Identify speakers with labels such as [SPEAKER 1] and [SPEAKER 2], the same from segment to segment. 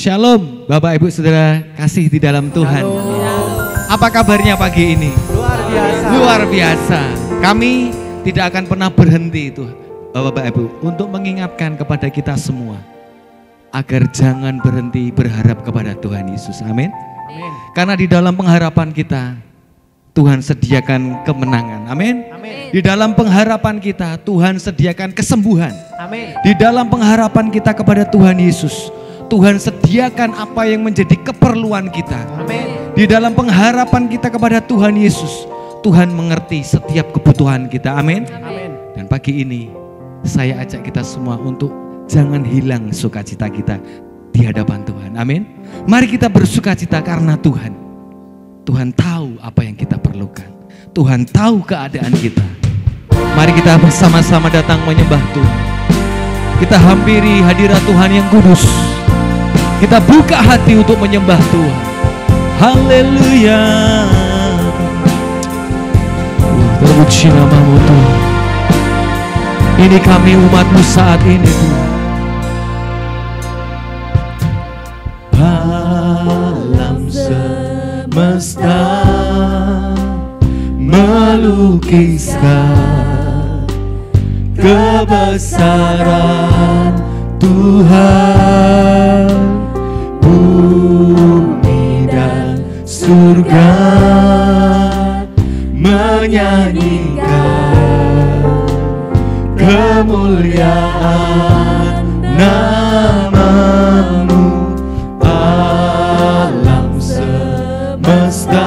[SPEAKER 1] Shalom Bapak Ibu Saudara kasih di dalam Tuhan. Apa kabarnya pagi ini?
[SPEAKER 2] Luar biasa.
[SPEAKER 1] Luar biasa. Kami tidak akan pernah berhenti itu Bapak Ibu untuk mengingatkan kepada kita semua agar jangan berhenti berharap kepada Tuhan Yesus. Amin.
[SPEAKER 2] Amin.
[SPEAKER 1] Karena di dalam pengharapan kita Tuhan sediakan kemenangan. Amin.
[SPEAKER 2] Amin.
[SPEAKER 1] Di dalam pengharapan kita Tuhan sediakan kesembuhan.
[SPEAKER 2] Amin.
[SPEAKER 1] Di dalam pengharapan kita kepada Tuhan Yesus Tuhan sediakan apa yang menjadi keperluan kita.
[SPEAKER 2] Amin.
[SPEAKER 1] Di dalam pengharapan kita kepada Tuhan Yesus Tuhan mengerti setiap kebutuhan kita. Amin.
[SPEAKER 2] Amin.
[SPEAKER 1] Dan pagi ini saya ajak kita semua untuk jangan hilang sukacita kita di hadapan Tuhan. Amin. Mari kita bersukacita karena Tuhan. Tuhan tahu apa yang kita perlukan. Tuhan tahu keadaan kita. Mari kita bersama-sama datang menyembah Tuhan. Kita hampiri hadirat Tuhan yang kudus. Kita buka hati untuk menyembah Tuhan. Haleluya. Terpuji namamu Tuhan. Ini kami umatmu saat ini Tuhan. Alam semesta melukiskan kebesaran Tuhan. Bumi dan surga menyanyikan kemuliaan namamu. Alam semesta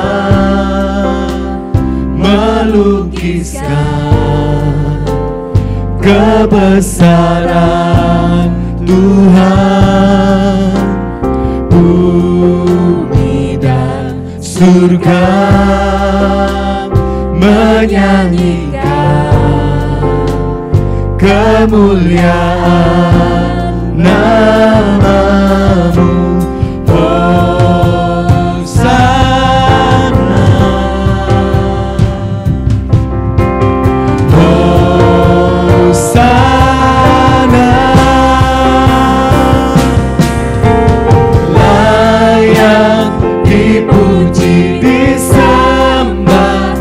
[SPEAKER 1] melukiskan kebesaran Tuhan. Bumi dan surga menyanyikan kemuliaan namamu. Hosana, Hosana, layak dipuji disembah,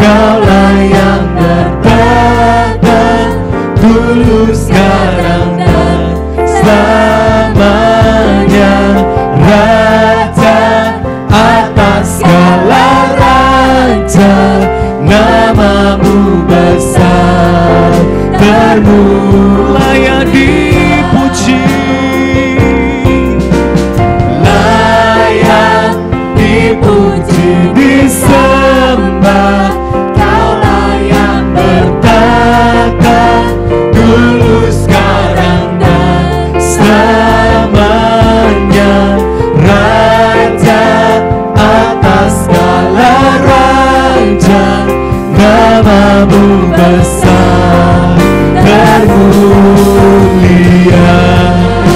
[SPEAKER 1] Kaulah yang bertata dulu sekarang dan selamanya, Raja atas segala raja, namamu besar termulia dipuji, layak dipuji disembah, Kaulah yang bertata dulu sekarang dan selamanya, Raja atas segala raja, namamu besar termulia.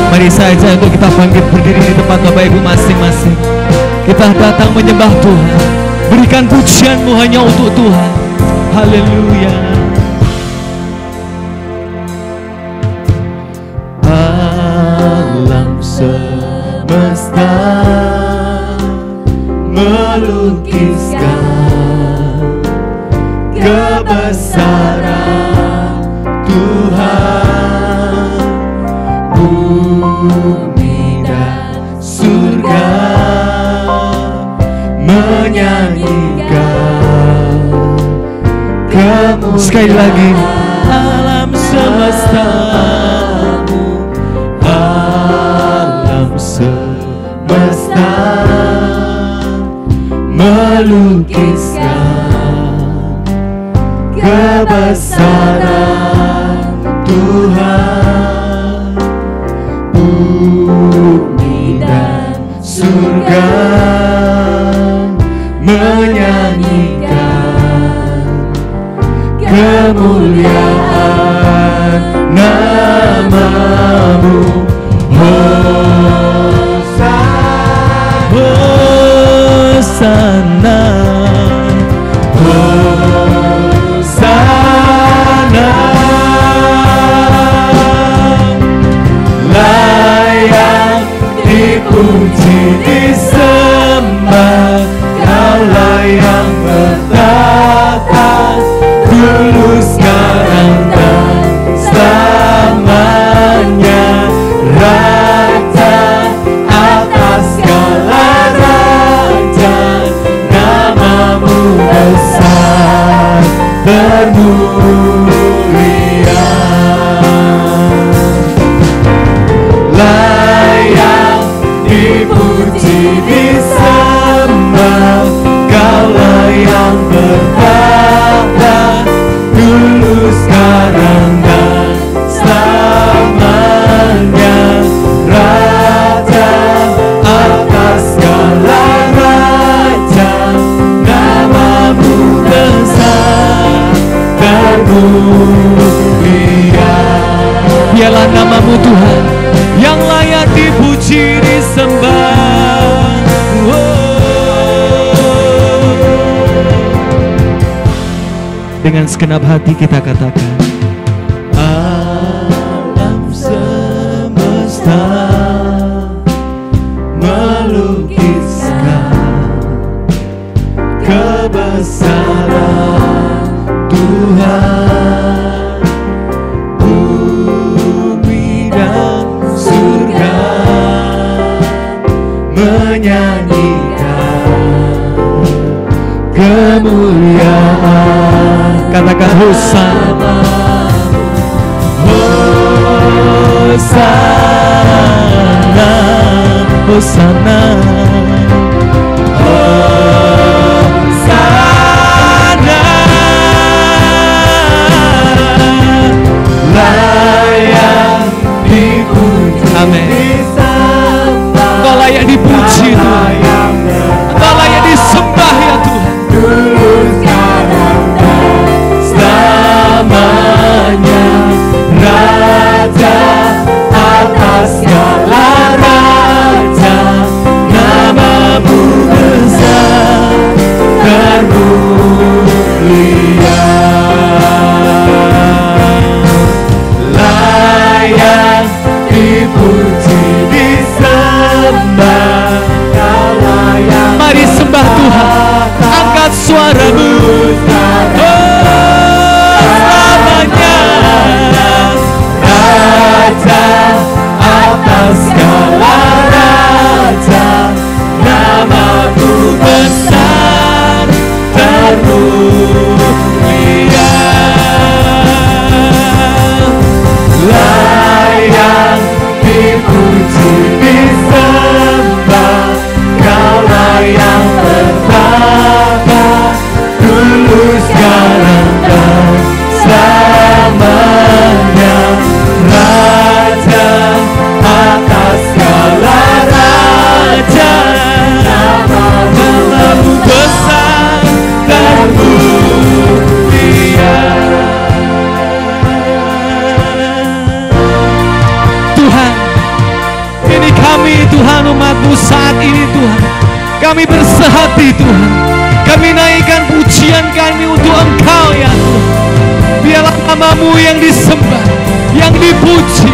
[SPEAKER 1] Mari saja untuk kita bangkit berdiri di tempat Bapak Ibu masing-masing. Kita datang menyembah Tuhan. Berikan pujianmu hanya untuk Tuhan. Haleluya. Alam semesta melukiskan kebesaran Tuhan. Bumi dan surga menyanyikan kemuliaan. Sekali lagi, alam semesta, alam semesta melukiskan kebesaran Tuhan. Bumi dan surga menyanyikan kemuliaan namamu. Hosana, Hosana, layak dipuji
[SPEAKER 2] dipuji, disembah, Kaulah yang bertata, dulu, sekarang, dan selamanya. Raja atas segala raja, namamu besar termulia. Layak dipuji, disembah, Kaulah yang bertata, dulu, sekarang, dan selamanya. Raja atas segala raja, namamu besar termulia.
[SPEAKER 1] Biarlah namamu Tuhan yang layak dipuji, disembah. Dengan segenap hati kita katakan,
[SPEAKER 2] alam semesta melukiskan kebesaran Tuhan. Bumi dan surga menyanyikan kemuliaan.
[SPEAKER 1] katakan Hosana,
[SPEAKER 2] Hosana,
[SPEAKER 1] Hosana,
[SPEAKER 2] Hosana. Layak dipuji,
[SPEAKER 1] Amin.
[SPEAKER 2] disembah,
[SPEAKER 1] Engkau layak dipuji Tuhan, Engkau layak disembah ya Tuhan.
[SPEAKER 2] dulu, sekarang, dan selamanya. Raja atas segala raja, namamu besar termulia. Layak dipuji, disembah, Kaulah yang
[SPEAKER 1] Mari sembah Tuhan, angkat suaramu.
[SPEAKER 2] selamanya. Raja atas segala raja, namamu besar termulia. Layak dipuji, disembah, Kaulah yang bertata, dulu, sekarang, dan selamanya. Raja atas segala raja, namamu besar termulia.
[SPEAKER 1] Tuhan, ini kami Tuhan, umat-Mu saat ini Tuhan. Kami bersehati Tuhan, kami naikkan pujian kami untuk Engkau ya Tuhan. Biarlah namamu yang disembah, yang dipuji,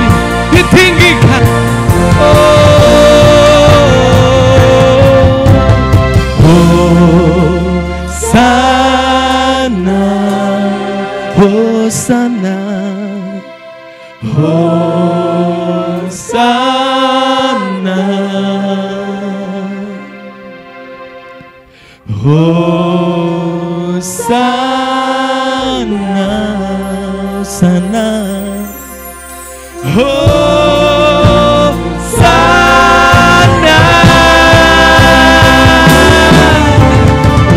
[SPEAKER 1] ditinggikan.
[SPEAKER 2] Hosana, Hosana, Hosana, Hosana, Hosana, Hosana.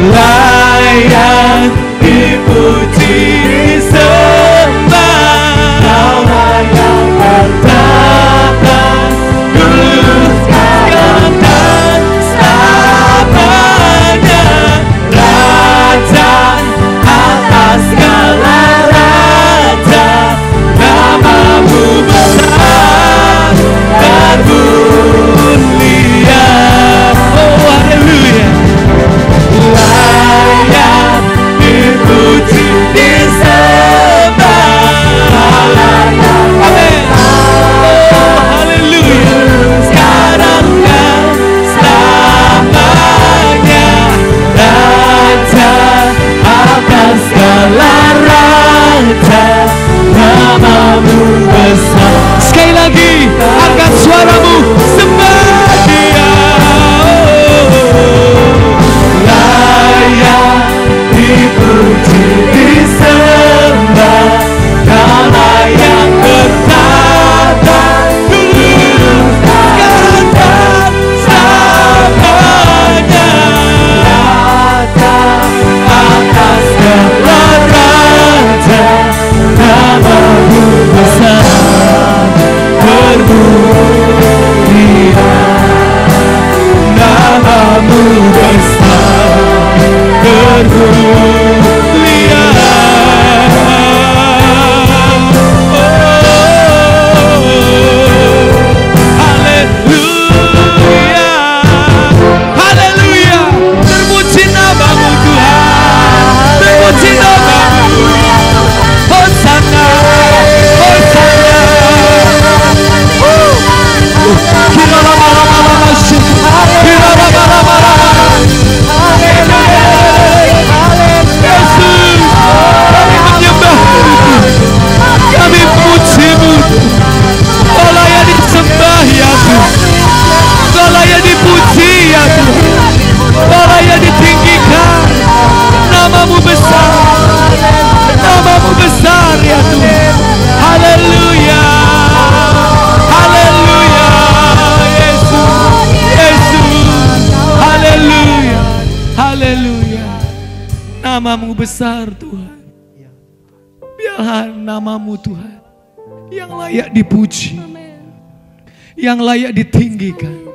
[SPEAKER 2] Layak dipuji, disembah, Kaulah yang bertata, dulu, sekarang, dan selamanya. Raja atas segala raja, namamu besar termulia.
[SPEAKER 1] Oh haleluya.
[SPEAKER 2] Layak dipuji,
[SPEAKER 1] Nama-Mu besar Tuhan. Biarlah nama-Mu Tuhan yang layak dipuji, yang layak ditinggikan.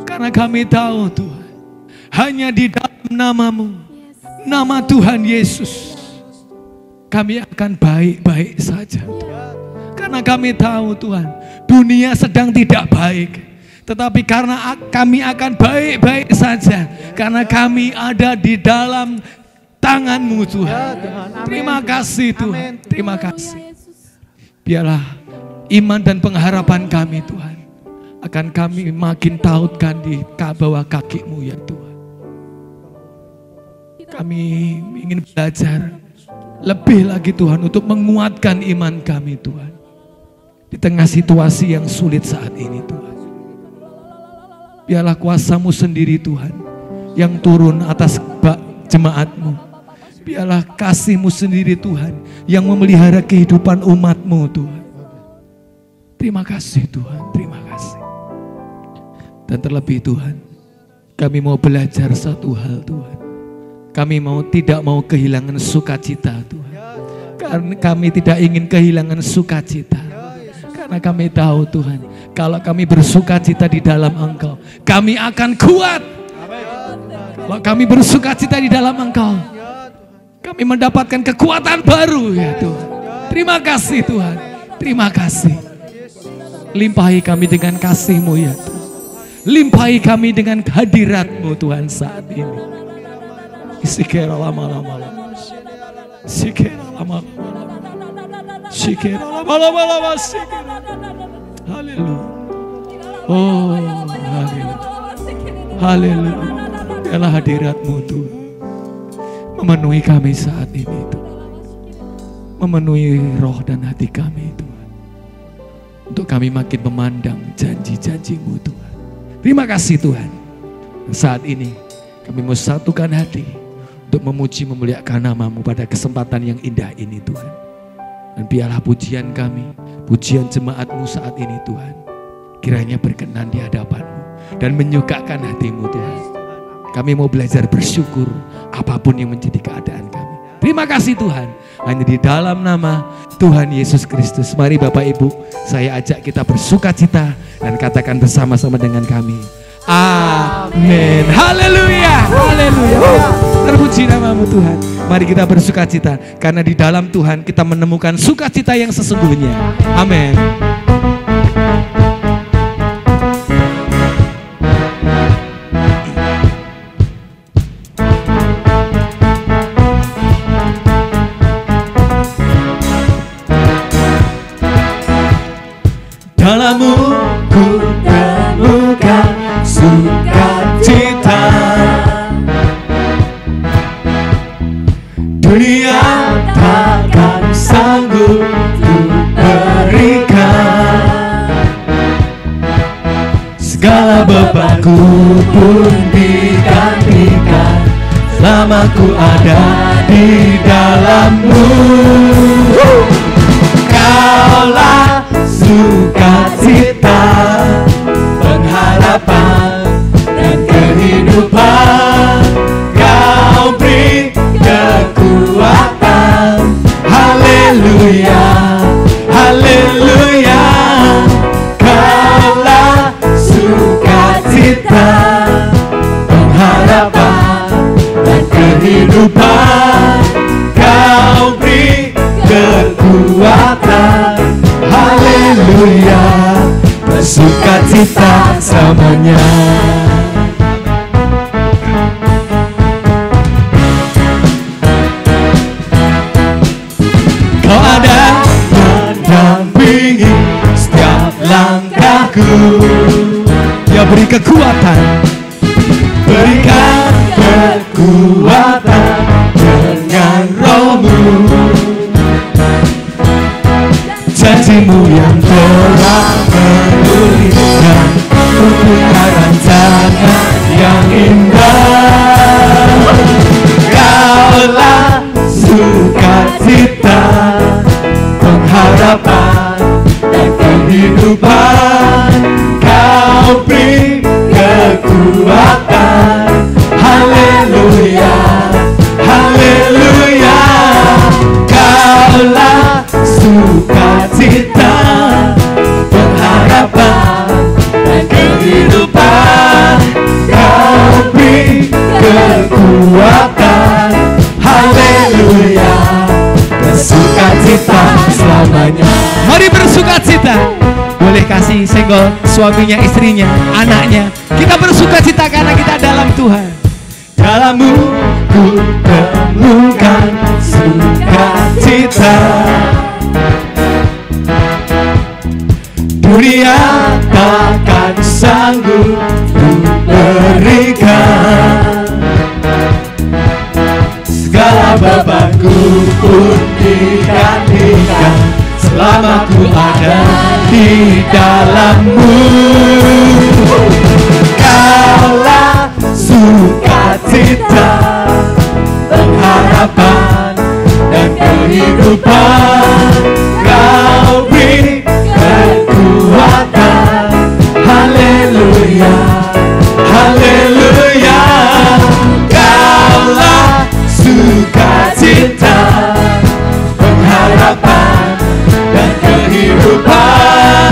[SPEAKER 1] Karena kami tahu Tuhan, hanya di dalam nama-Mu, nama Tuhan Yesus, kami akan baik-baik saja Tuhan. Karena kami tahu Tuhan, dunia sedang tidak baik, tetapi karena kami akan baik-baik saja, karena kami ada di dalam tangan-Mu Tuhan. Terima kasih Tuhan, terima kasih. Biarlah iman dan pengharapan kami Tuhan akan kami makin tautkan di bawah kaki-Mu ya Tuhan. Kami ingin belajar lebih lagi Tuhan untuk menguatkan iman kami Tuhan. Di tengah situasi yang sulit saat ini Tuhan. Biarlah kuasa-Mu sendiri Tuhan yang turun atas jemaat-Mu. Biarlah kasih-Mu sendiri Tuhan yang memelihara kehidupan umat-Mu Tuhan. Terima kasih Tuhan, terima kasih. Dan terlebih Tuhan, kami mau belajar satu hal Tuhan. Kami tidak mau kehilangan sukacita Tuhan. Karena kami tidak ingin kehilangan sukacita. Karena kami tahu Tuhan, kalau kami bersukacita di dalam Engkau, kami akan kuat. Kalau kami bersukacita di dalam Engkau, kami mendapatkan kekuatan baru ya Tuhan. Terima kasih Tuhan, terima kasih. Limpahi kami dengan kasih-Mu ya Tuhan. Limpahi kami dengan hadirat-Mu Tuhan saat ini. Sikera lama-lama. Sikera lama-lama. Sikera lama-lama. Haleluya. Oh, haleluya. Haleluya. Biarlah hadirat-Mu Tuhan memenuhi kami saat ini Tuhan. Memenuhi roh dan hati kami Tuhan. Untuk kami makin memandang janji-janji-Mu Tuhan. Terima kasih Tuhan. Saat ini kami mau satukan hati untuk memuji memuliakan nama-Mu pada kesempatan yang indah ini Tuhan. Dan biarlah pujian kami, pujian jemaat-Mu saat ini Tuhan, kiranya berkenan di hadapan-Mu dan menyukakan hati-Mu Tuhan. Kami mau belajar bersyukur apapun yang menjadi keadaan kami. Terima kasih Tuhan. Hanya di dalam nama Tuhan Yesus Kristus. Mari Bapak Ibu, saya ajak kita bersukacita dan katakan bersama-sama dengan kami. Amin. Haleluya. Haleluya. Terpuji nama-Mu Tuhan. Mari kita bersukacita karena di dalam Tuhan kita menemukan sukacita yang sesungguhnya. Amin.
[SPEAKER 2] Dalam-Mu ku temukan sukacita. Dunia takkan sanggup ku berikan. Segala bebanku pun digantikan selama ku ada di dalam-Mu. Kaulah sukacita, pengharapan dan kehidupan. Kau beri kekuatan. Haleluya, haleluya. Kaulah sukacita, pengharapan dan kehidupan. Kau beri kekuatan. Haleluya, bersukacita selamanya. Kau ada mendampingi setiap langkahku.
[SPEAKER 1] Ya beri kekuatan.
[SPEAKER 2] Berikan kekuatan dengan Roh-Mu. Janji-Mu yang telah menuliskan punya rancangan yang indah. Kaulah sukacita, pengharapan dan kehidupan. Kau beri kekuatan. Haleluya, sukacita selamanya.
[SPEAKER 1] Mari bersukacita. Boleh kasih senggol suaminya, istrinya, anaknya. Kita bersukacita karena kita dalam Tuhan.
[SPEAKER 2] Dalammu ku temukan sukacita. Dunia takkan sanggup ku berikan. Segala bebanku pun digantikan selama ku ada di dalammu. Kaulah sukacita, pengharapan dan kehidupan. Kau beri kekuatan. Haleluya, haleluya. Kaulah sukacita, pengharapan dan kehidupan.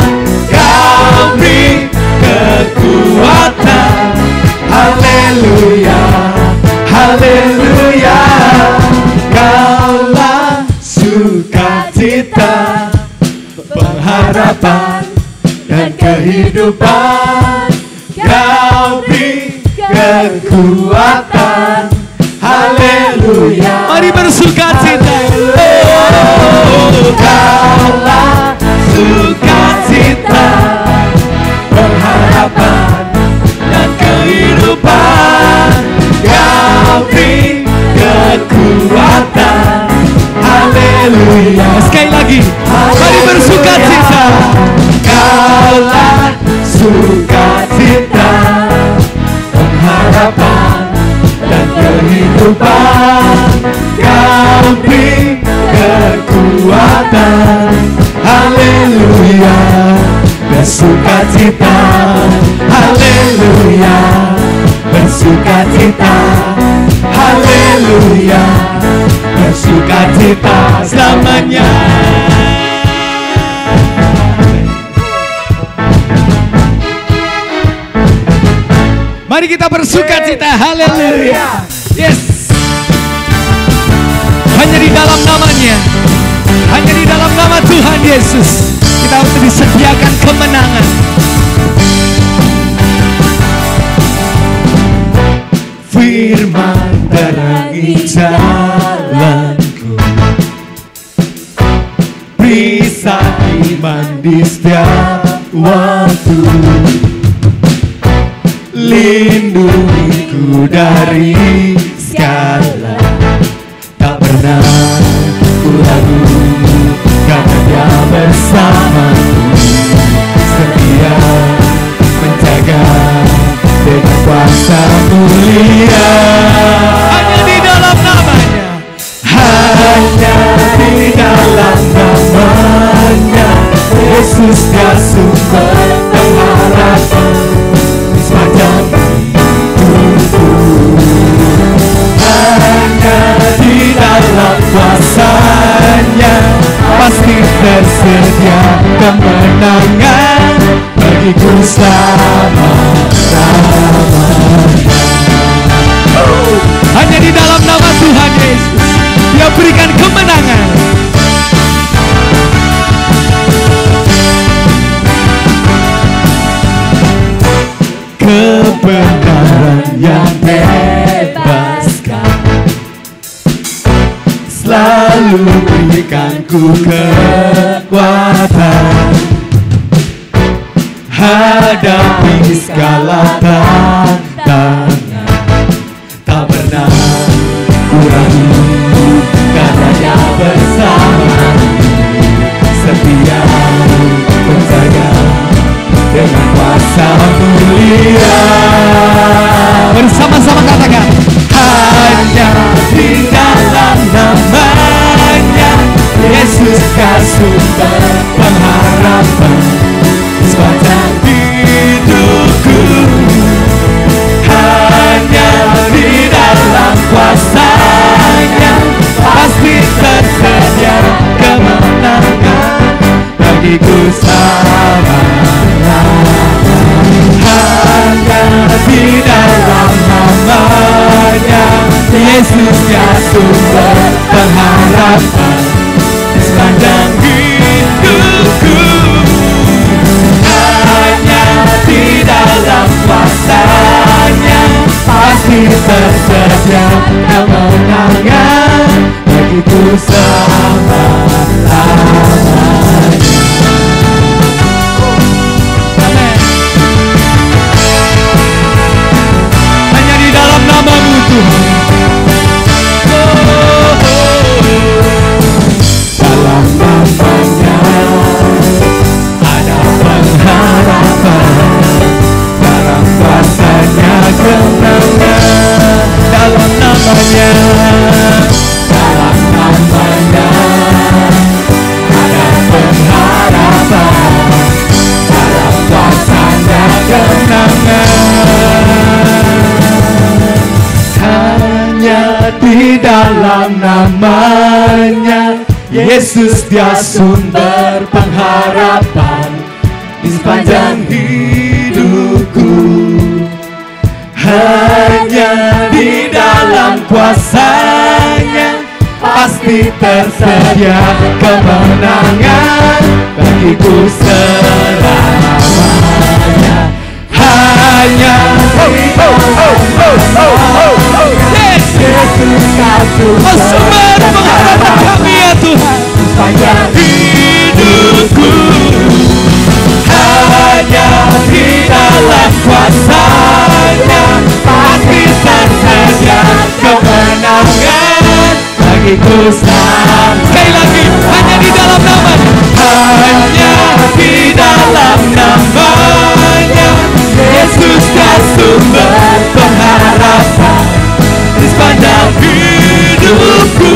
[SPEAKER 2] Kau beri kekuatan. Haleluya, haleluya. Kaulah sukacita, pengharapan dan kehidupan. Kau beri kekuatan. Haleluya.
[SPEAKER 1] Mari bersukacita.
[SPEAKER 2] Kaulah sukacita, pengharapan dan kehidupan. Kau beri kekuatan. Haleluya.
[SPEAKER 1] Sekali lagi. Mari bersukacita.
[SPEAKER 2] Kaulah sukacita, pengharapan dan kehidupan. Kau beri kekuatan. Haleluya. Bersukacita. Haleluya. Bersukacita. Haleluya. Bersukacita selamanya.
[SPEAKER 1] Mari kita bersukacita. Haleluya. Yes. Hanya di dalam namanya, hanya di dalam nama Tuhan Yesus kita untuk disediakan kemenangan.
[SPEAKER 2] Firman terangi jalanku, perisai iman di setiap waktu. Lindungiku dari segala, tak pernah ku ragu karena Dia bersamaku. Setia menjaga dengan kuasa mulia.
[SPEAKER 1] Hanya di dalam namanya,
[SPEAKER 2] hanya di dalam namanya. Yesus Dia sumber pengharapan sepanjang hidupku. Hanya di dalam kuasa-Nya pasti tersedia kemenangan bagiku selama-lamanya.
[SPEAKER 1] hanya di dalam nama Tuhan Yesus Dia berikan kemenangan.
[SPEAKER 2] Kebenaran yang bebaskan selalu berikanku kekuatan hadapi segala tantangan. Tak pernah ku ragu karena Dia bersamaku. Setia menjaga dengan kuasa mulia.
[SPEAKER 1] Bersama-sama katakan,
[SPEAKER 2] hanya di dalam namanya. Yesus Dia sumber pengharapan sepanjang hidupku. Hanya di dalam kuasa-Nya pasti tersedia kemenangan bagiku selama-lamanya. Hanya di dalam namanya. Yesus Dia sumber pengharapan Yesus dia sumber pengharapan di sepanjang hidupku. Hanya di dalam kuasa-Nya pasti tersedia kemenangan bagiku selamanya. Hanya di Yesus Kristus
[SPEAKER 1] sumber pengharapan kami ya Tuhan
[SPEAKER 2] sepanjang hidupku. Hanya di dalam kuasa-Nya pasti tersedia kemenangan bagiku selamanya.
[SPEAKER 1] Sekali lagi, hanya di dalam nama-Nya.
[SPEAKER 2] Hanya di dalam nama-Nya Yesus dan sumber pengharapan di sepanjang hidupku.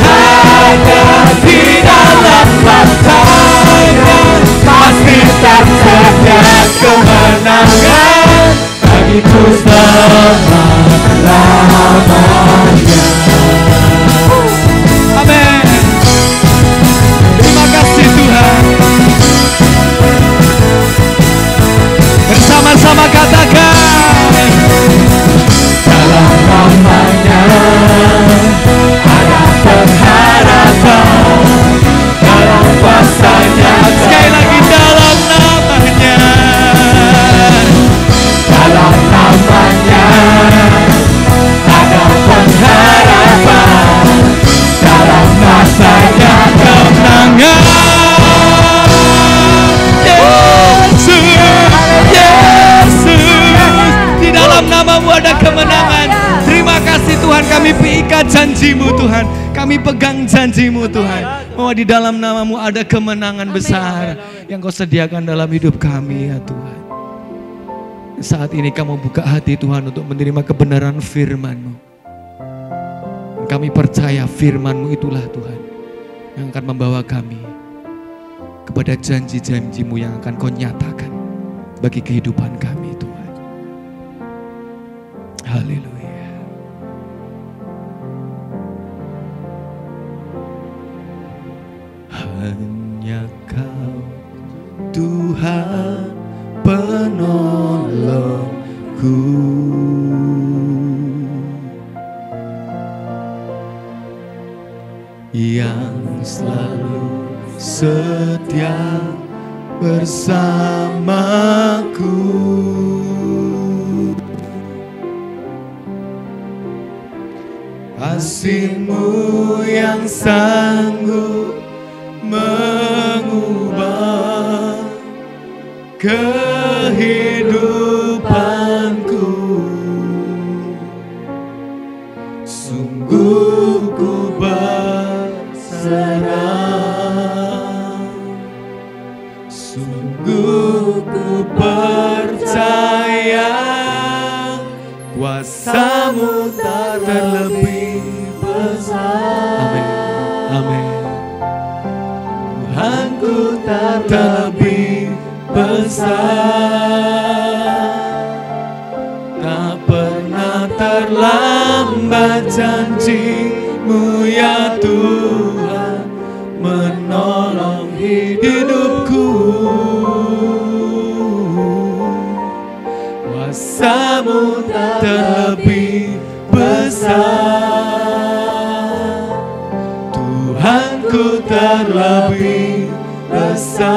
[SPEAKER 2] Hanya di dalam kuasa-Nya pasti tersedia kemenangan bagiku selama-lamanya.
[SPEAKER 1] Amin. Terima kasih Tuhan. Bersama-sama katakan,
[SPEAKER 2] dalam nama-Nya ada pengharapan, dalam kuasa-Nya.
[SPEAKER 1] sekali lagi, dalam nama-Nya.
[SPEAKER 2] Dalam nama-Nya ada pengharapan, dalam kuasa-Nya kemenangan.
[SPEAKER 1] Di dalam nama-Mu ada kemenangan. Terima kasih Tuhan, kami pikat janji-Mu Tuhan. Kami pegang janji-Mu Tuhan. Oh, di dalam nama-Mu ada kemenangan besar yang Kau sediakan dalam hidup kami ya Tuhan. Saat ini kamu buka hati Tuhan untuk menerima kebenaran firman-Mu. Kami percaya firman-Mu itulah Tuhan yang akan membawa kami kepada janji-janji-Mu yang akan Kau nyatakan bagi kehidupan kami Tuhan. Haleluya.
[SPEAKER 2] Hanya Kau Tuhan penolongku, yang selalu setia bersamaku. Kasih-Mu yang sanggup mengubah kehidupanku. Sungguh ku berserah, sungguh ku percaya kuasa-Mu tak terlebih besar.
[SPEAKER 1] Amin. Amin.
[SPEAKER 2] Tuhanku tak terlebih besar, tak pernah terlambat janji-Mu ya Tuhan menolong hidupku. Kuasa-Mu tak terlebih besar, Tuhanku terlebih besar,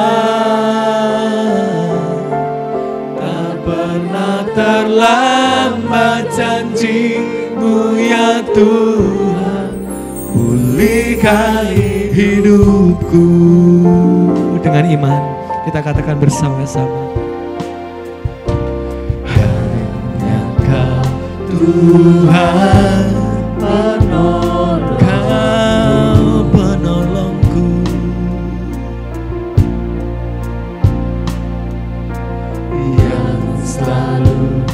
[SPEAKER 2] tak pernah terlambat janji-Mu ya Tuhan pulihkan hidupku.
[SPEAKER 1] Dengan iman kita katakan bersama-sama,
[SPEAKER 2] hanya Kau Tuhan penolong, Kau penolongku, yang selalu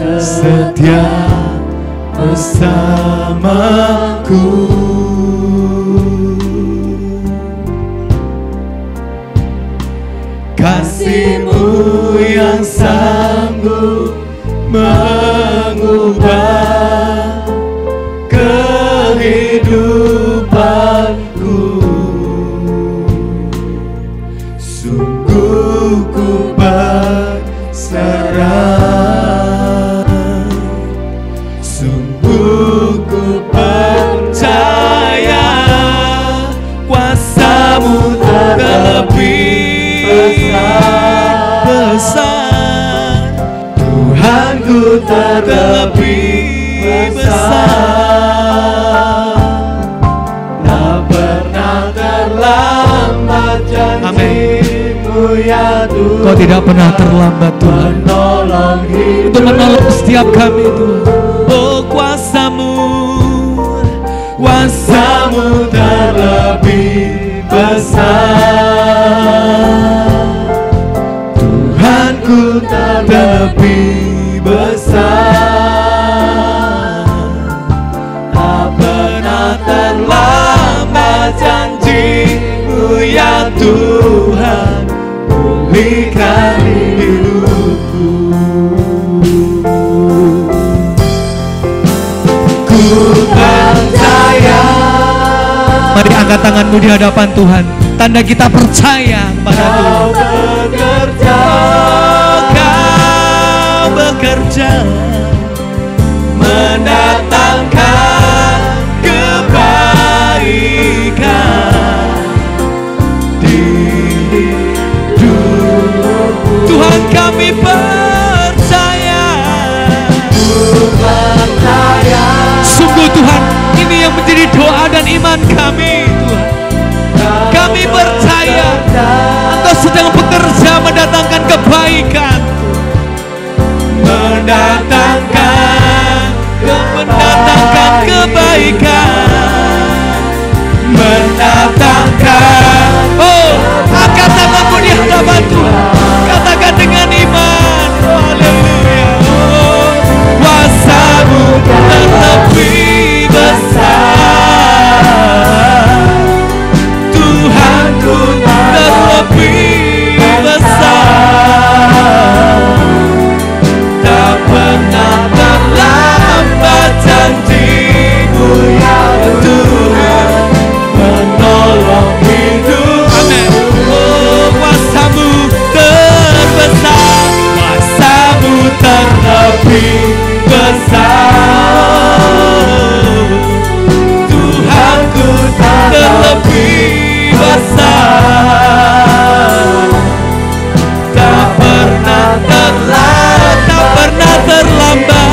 [SPEAKER 2] setia bersamaku. Kasih-Mu yang sanggup mengubah kehidupanku. janji-Mu ya Tuhan.
[SPEAKER 1] Kau tidak pernah terlambat Tuhan
[SPEAKER 2] Menolong hidup.
[SPEAKER 1] untuk menolong setiap kami Tuhan. Oh kuasa-Mu,
[SPEAKER 2] Kuasa-Mu terlebih besar. Tuhanku terlebih besar. Tak pernah terlambat janji-Mu ya Tuhan. Pulihkan hidupku. Ku percaya.
[SPEAKER 1] Mari angkat tanganmu di hadapan Tuhan. Tanda kita percaya kepada Tuhan. Kau bekerja
[SPEAKER 2] mendatangkan kebaikan di hidupku.
[SPEAKER 1] Tuhan kami percaya.
[SPEAKER 2] Ku percaya.
[SPEAKER 1] Sungguh Tuhan, ini yang menjadi doa dan iman kami Tuhan. Kami percaya Engkau sedang bekerja mendatangkan kebaikan, mendatangkan kebaikan, mendatangkan. Oh, angkat tanganmu di hadapan Tuhan. Katakan dengan iman. Haleluya. Oh, kuasa-Mu terlebih besar. Tuhanku terlebih besar.
[SPEAKER 2] Tak pernah terlambat janji-Mu ya Tuhan. Menolong hidup.
[SPEAKER 1] Amin. Oh, kuasa-Mu terbesar.
[SPEAKER 2] Kuasa-Mu terlebih besar. Tuhanku terlebih besar. Tak pernah terlambat,
[SPEAKER 1] Tak pernah terlambat.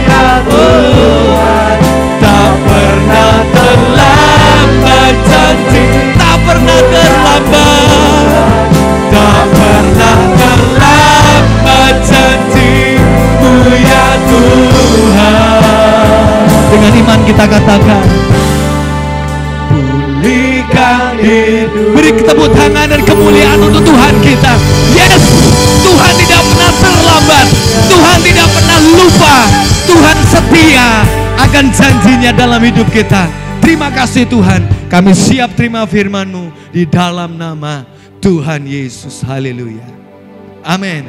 [SPEAKER 2] ya Tuhan. Tak pernah terlambat janji.
[SPEAKER 1] Tak pernah terlambat.
[SPEAKER 2] Tak pernah terlambat janji-Mu ya Tuhan.
[SPEAKER 1] Dengan iman kita katakan,
[SPEAKER 2] Pulihkan hidup.
[SPEAKER 1] beri tepuk tangan dan kemuliaan untuk Tuhan kita. Yes, Tuhan tidak pernah terlambat. Tuhan tidak pernah lupa. Tuhan setia akan janjinya dalam hidup kita. Terima kasih Tuhan. Kami siap terima firman-Mu di dalam nama Tuhan Yesus. Haleluya. Amin.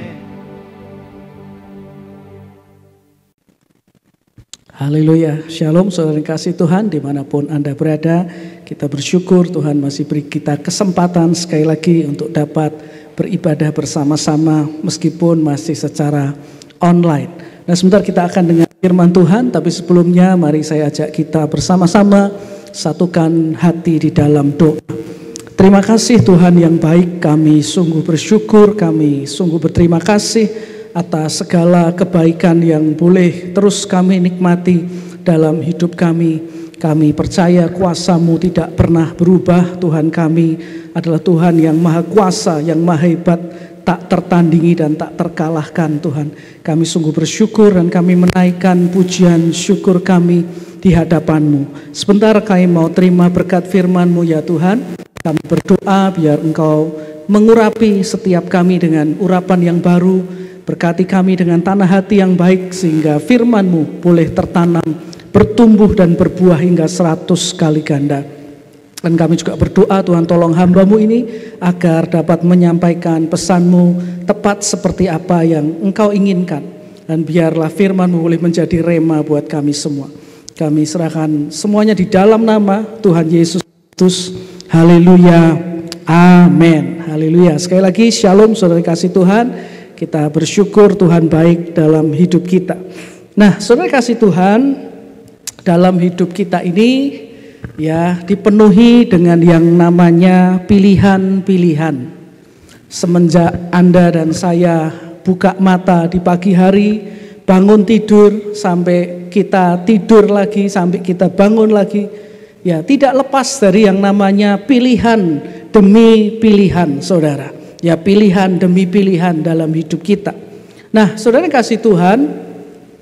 [SPEAKER 3] Haleluya, shalom saudara yang kasih Tuhan dimanapun Anda berada. Kita bersyukur Tuhan masih beri kita kesempatan sekali lagi untuk dapat beribadah bersama-sama meskipun masih secara online. Nah sebentar kita akan dengar firman Tuhan, tapi sebelumnya mari saya ajak kita bersama-sama satukan hati di dalam doa. Terima kasih Tuhan yang baik, kami sungguh bersyukur, kami sungguh berterima kasih atas segala kebaikan yang boleh terus kami nikmati dalam hidup kami. Kami percaya kuasa-Mu tidak pernah berubah. Tuhan kami adalah Tuhan yang maha kuasa, yang maha hebat, tak tertandingi dan tak terkalahkan Tuhan. Kami sungguh bersyukur dan kami menaikkan pujian syukur kami di hadapan-Mu. Sebentar kami mau terima berkat firman-Mu ya Tuhan. Kami berdoa biar Engkau mengurapi setiap kami dengan urapan yang baru. Berkati kami dengan tanah hati yang baik sehingga firman-Mu boleh tertanam, bertumbuh dan berbuah hingga 100 kali ganda. Dan kami juga berdoa Tuhan tolong hamba-Mu ini agar dapat menyampaikan pesan-Mu tepat seperti apa yang Engkau inginkan. Dan biarlah firman-Mu boleh menjadi rema buat kami semua. Kami serahkan semuanya di dalam nama Tuhan Yesus Kristus. Haleluya. Amin. Haleluya. Sekali lagi shalom saudara kasih Tuhan. Kita bersyukur Tuhan baik dalam hidup kita. Nah, saudara kasih Tuhan, dalam hidup kita ini ya dipenuhi dengan yang namanya pilihan-pilihan. Semenjak Anda dan saya buka mata di pagi hari, bangun tidur, sampai kita tidur lagi, sampai kita bangun lagi, ya tidak lepas dari yang namanya pilihan demi pilihan, saudara. Ya, pilihan demi pilihan dalam hidup kita. Nah, saudara kasih Tuhan,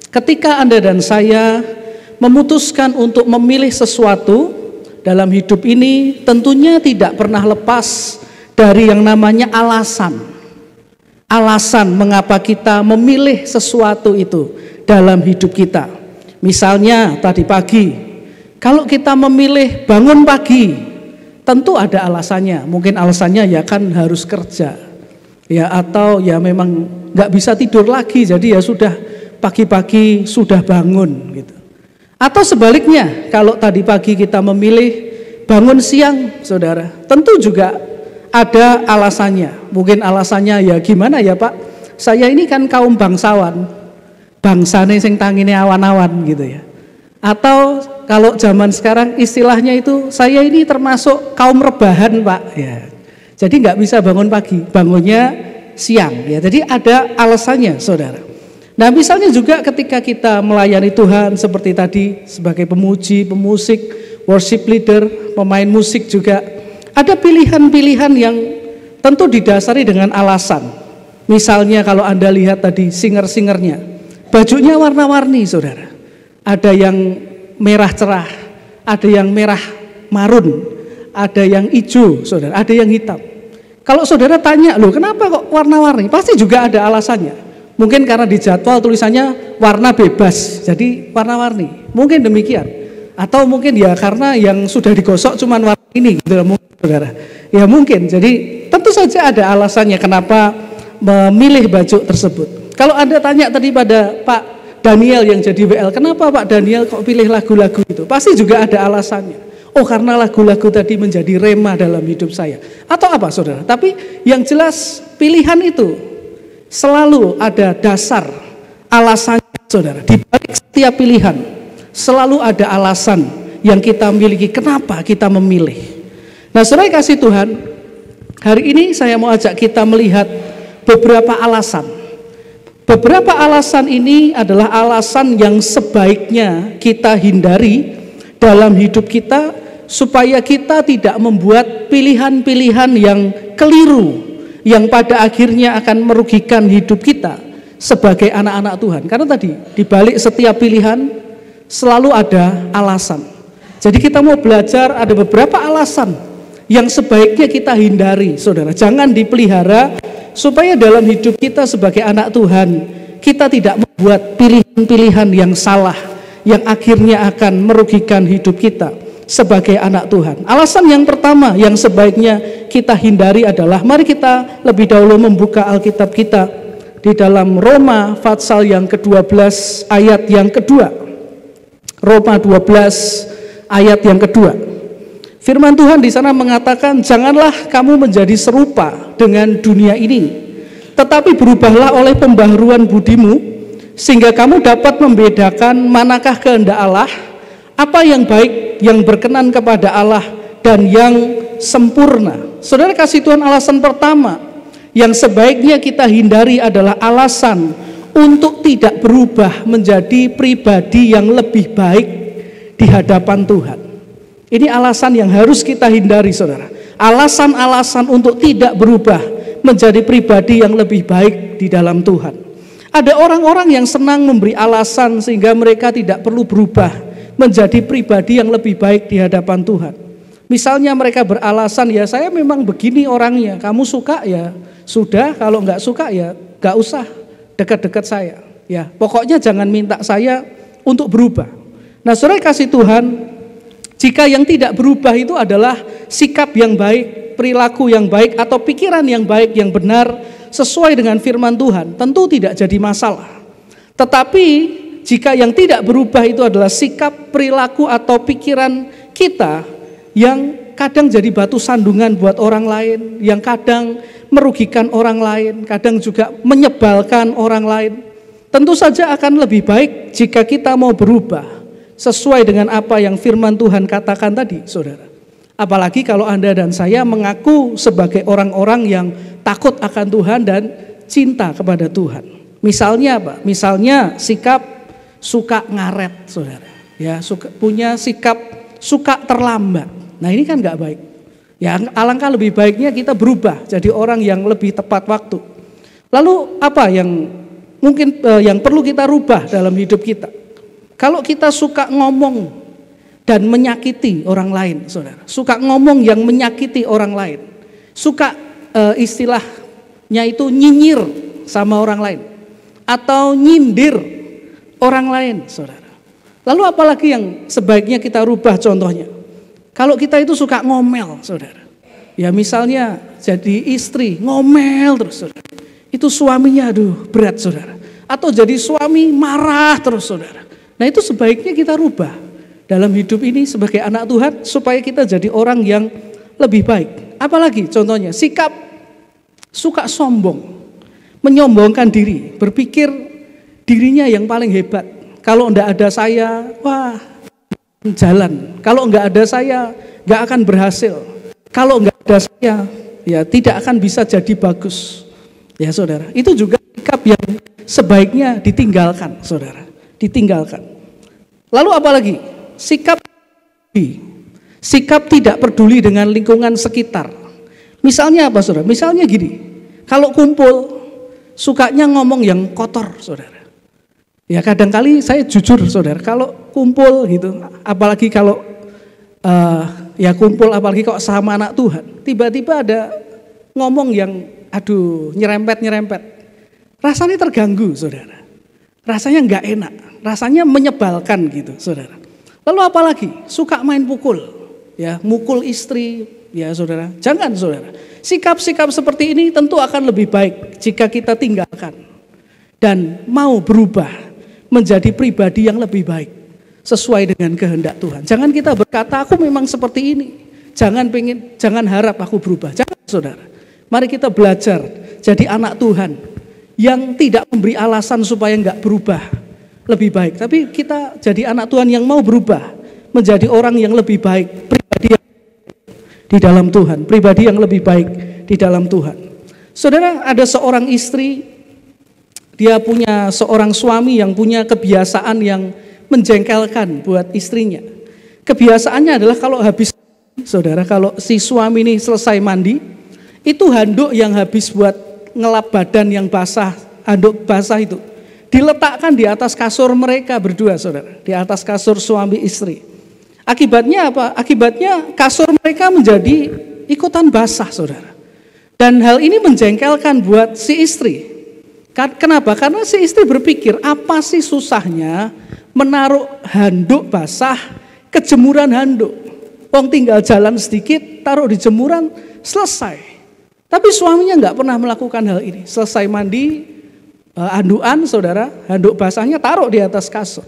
[SPEAKER 3] ketika Anda dan saya memutuskan untuk memilih sesuatu dalam hidup ini, tentunya tidak pernah lepas dari yang namanya alasan. Alasan mengapa kita memilih sesuatu itu dalam hidup kita. Misalnya tadi pagi, kalau kita memilih bangun pagi, tentu ada alasannya. Mungkin alasannya ya kan harus kerja, ya, atau ya memang nggak bisa tidur lagi, jadi ya sudah pagi-pagi sudah bangun gitu. Atau sebaliknya, kalau tadi pagi kita memilih bangun siang, saudara, tentu juga ada alasannya. Mungkin alasannya ya gimana ya Pak, saya ini kan kaum bangsawan, bangsane sing tangine awan-awan gitu ya. Atau kalau zaman sekarang istilahnya itu, saya ini termasuk kaum rebahan Pak ya. Jadi nggak bisa bangun pagi, bangunnya siang ya. Jadi ada alasannya, saudara. Nah, misalnya juga ketika kita melayani Tuhan seperti tadi sebagai pemuji, pemusik, worship leader, pemain musik juga ada pilihan-pilihan yang tentu didasari dengan alasan. Misalnya kalau Anda lihat tadi singer-singernya, bajunya warna-warni, saudara. Ada yang merah cerah, ada yang merah marun, ada yang hijau, saudara, ada yang hitam. Kalau saudara tanya, loh kenapa kok warna-warni? Pasti juga ada alasannya. Mungkin karena di jadwal tulisannya warna bebas, jadi warna-warni. Mungkin demikian. Atau mungkin ya karena yang sudah digosok cuma warna ini, gitu mungkin, saudara. Ya mungkin. Jadi tentu saja ada alasannya kenapa memilih baju tersebut. Kalau Anda tanya tadi pada Pak Daniel yang jadi WL, kenapa Pak Daniel kok pilih lagu-lagu itu? Pasti juga ada alasannya. Oh, karena lagu-lagu tadi menjadi rema dalam hidup saya. Atau apa, saudara? Tapi yang jelas pilihan itu selalu ada dasar alasannya, saudara. Di balik setiap pilihan selalu ada alasan yang kita miliki kenapa kita memilih. Nah, saudara kasih Tuhan, hari ini saya mau ajak kita melihat beberapa alasan. Beberapa alasan ini adalah alasan yang sebaiknya kita hindari dalam hidup kita supaya kita tidak membuat pilihan-pilihan yang keliru yang pada akhirnya akan merugikan hidup kita sebagai anak-anak Tuhan. Karena tadi di balik setiap pilihan selalu ada alasan. Jadi kita mau belajar ada beberapa alasan yang sebaiknya kita hindari, saudara. Jangan dipelihara supaya dalam hidup kita sebagai anak Tuhan kita tidak membuat pilihan-pilihan yang salah yang akhirnya akan merugikan hidup kita sebagai anak Tuhan. Alasan yang pertama yang sebaiknya kita hindari adalah, mari kita lebih dahulu membuka Alkitab kita di dalam Roma pasal yang ke-12 ayat yang kedua. Roma 12 ayat yang kedua. Firman Tuhan di sana mengatakan, janganlah kamu menjadi serupa dengan dunia ini, tetapi berubahlah oleh pembaharuan budimu, sehingga kamu dapat membedakan manakah kehendak Allah, apa yang baik, yang berkenan kepada Allah, dan yang sempurna. Saudara kasih Tuhan, alasan pertama yang sebaiknya kita hindari adalah alasan untuk tidak berubah menjadi pribadi yang lebih baik di hadapan Tuhan. Ini alasan yang harus kita hindari, saudara. Alasan-alasan untuk tidak berubah menjadi pribadi yang lebih baik di dalam Tuhan. Ada orang-orang yang senang memberi alasan sehingga mereka tidak perlu berubah menjadi pribadi yang lebih baik di hadapan Tuhan. Misalnya mereka beralasan, ya saya memang begini orangnya, kamu suka ya sudah, kalau nggak suka ya nggak usah dekat-dekat saya. Ya pokoknya jangan minta saya untuk berubah. Nah, saudara kasih Tuhan, jika yang tidak berubah itu adalah sikap yang baik, perilaku yang baik, atau pikiran yang baik, yang benar, sesuai dengan firman Tuhan, tentu tidak jadi masalah. Tetapi jika yang tidak berubah itu adalah sikap, perilaku, atau pikiran kita yang kadang jadi batu sandungan buat orang lain, yang kadang merugikan orang lain, kadang juga menyebalkan orang lain, tentu saja akan lebih baik jika kita mau berubah sesuai dengan apa yang firman Tuhan katakan tadi, saudara. Apalagi kalau Anda dan saya mengaku sebagai orang-orang yang takut akan Tuhan dan cinta kepada Tuhan. Misalnya apa? Misalnya sikap suka ngaret, saudara. Ya, punya sikap suka terlambat. Nah, ini kan nggak baik. Ya, alangkah lebih baiknya kita berubah jadi orang yang lebih tepat waktu. Lalu apa yang mungkin yang perlu kita rubah dalam hidup kita? Kalau kita suka ngomong dan menyakiti orang lain, saudara, suka ngomong yang menyakiti orang lain, suka istilahnya itu nyinyir sama orang lain, atau nyindir orang lain, saudara. Lalu apalagi yang sebaiknya kita rubah contohnya? Kalau kita itu suka ngomel, saudara. Ya misalnya jadi istri, ngomel terus, saudara. Itu suaminya aduh berat, saudara. Atau jadi suami marah terus, saudara. Nah itu sebaiknya kita rubah dalam hidup ini sebagai anak Tuhan supaya kita jadi orang yang lebih baik. Apalagi contohnya sikap suka sombong, menyombongkan diri, berpikir dirinya yang paling hebat. Kalau enggak ada saya, wah jalan. Kalau enggak ada saya, enggak akan berhasil. Kalau enggak ada saya, ya tidak akan bisa jadi bagus. Ya saudara, itu juga sikap yang sebaiknya ditinggalkan, saudara. Ditinggalkan. Lalu apalagi? Sikap tidak peduli dengan lingkungan sekitar. Misalnya apa, saudara? Misalnya gini, kalau kumpul, sukanya ngomong yang kotor, saudara. Ya kadang-kali saya jujur, saudara, kalau kumpul gitu, apalagi kalau ya kumpul apalagi kok sama anak Tuhan, tiba-tiba ada ngomong yang aduh nyerempet, rasanya terganggu, saudara, rasanya nggak enak, rasanya menyebalkan gitu, saudara. Lalu apalagi suka main pukul, ya mukul istri, ya saudara, jangan, saudara. Sikap-sikap seperti ini tentu akan lebih baik jika kita tinggalkan dan mau berubah menjadi pribadi yang lebih baik sesuai dengan kehendak Tuhan. Jangan kita berkata aku memang seperti ini. Jangan harap aku berubah. Jangan, saudara. Mari kita belajar jadi anak Tuhan yang tidak memberi alasan supaya enggak berubah lebih baik. Tapi kita jadi anak Tuhan yang mau berubah menjadi orang yang lebih baik, pribadi yang di dalam Tuhan, pribadi yang lebih baik di dalam Tuhan. Saudara, ada seorang istri, dia punya seorang suami yang punya kebiasaan yang menjengkelkan buat istrinya. Kebiasaannya adalah kalau habis, saudara, kalau si suami ini selesai mandi, itu handuk yang habis buat ngelap badan yang basah, handuk basah itu diletakkan di atas kasur mereka berdua, saudara, di atas kasur suami istri. Akibatnya apa? Akibatnya kasur mereka menjadi ikutan basah, saudara. Dan hal ini menjengkelkan buat si istri. Kenapa? Karena si istri berpikir, apa sih susahnya menaruh handuk basah ke jemuran handuk? Wong tinggal jalan sedikit, taruh di jemuran, selesai. Tapi suaminya nggak pernah melakukan hal ini. Selesai mandi, handukan, saudara, handuk basahnya taruh di atas kasur.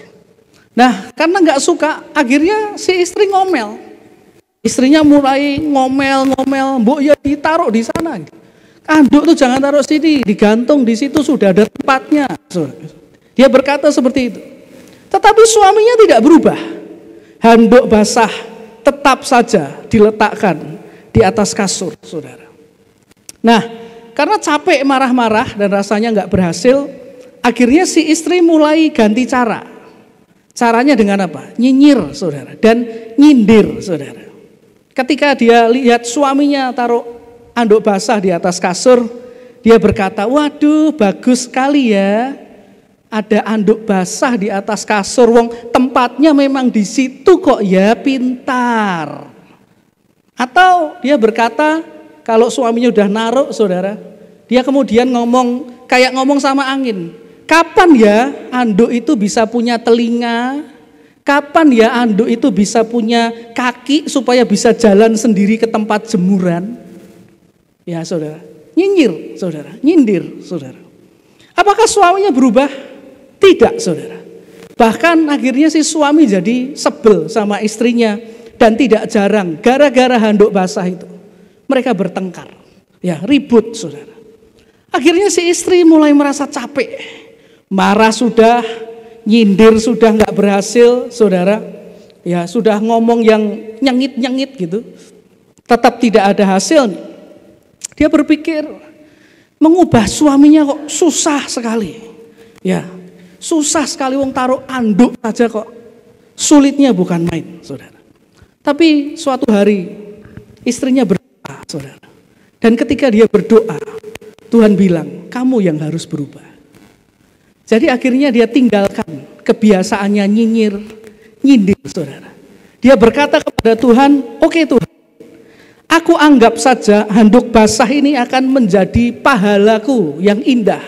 [SPEAKER 3] Nah, karena nggak suka, akhirnya si istri ngomel. Istrinya mulai ngomel, mbok ya ditaruh di sana. Handuk tuh jangan taruh sini, digantung di situ sudah ada tempatnya. Dia berkata seperti itu. Tetapi suaminya tidak berubah. Handuk basah tetap saja diletakkan di atas kasur, saudara. Nah, karena capek marah-marah dan rasanya nggak berhasil, akhirnya si istri mulai ganti cara. Caranya dengan apa? Nyinyir, saudara, dan nyindir, saudara. Ketika dia lihat suaminya taruh handuk basah di atas kasur, dia berkata, waduh bagus sekali ya, ada handuk basah di atas kasur, wong tempatnya memang di situ kok ya, pintar. Atau dia berkata, kalau suaminya udah naruh, saudara, dia kemudian kayak ngomong sama angin, kapan ya handuk itu bisa punya telinga? Kapan ya handuk itu bisa punya kaki supaya bisa jalan sendiri ke tempat jemuran? Ya saudara, nyinyir, saudara, nyindir, saudara. Apakah suaminya berubah? Tidak, saudara. Bahkan akhirnya si suami jadi sebel sama istrinya dan tidak jarang gara-gara handuk basah itu mereka bertengkar, ya ribut, saudara. Akhirnya si istri mulai merasa capek, marah sudah, nyindir sudah nggak berhasil, saudara. Ya sudah ngomong yang nyengit-nyengit gitu, tetap tidak ada hasilnya. Dia berpikir mengubah suaminya kok susah sekali. Ya, susah sekali, wong taruh anduk saja kok. Sulitnya bukan main, saudara. Tapi suatu hari istrinya berkata, saudara. Dan ketika dia berdoa, Tuhan bilang, kamu yang harus berubah. Jadi akhirnya dia tinggalkan kebiasaannya nyinyir, nyindir, saudara. Dia berkata kepada Tuhan, oke Tuhan, aku anggap saja handuk basah ini akan menjadi pahalaku yang indah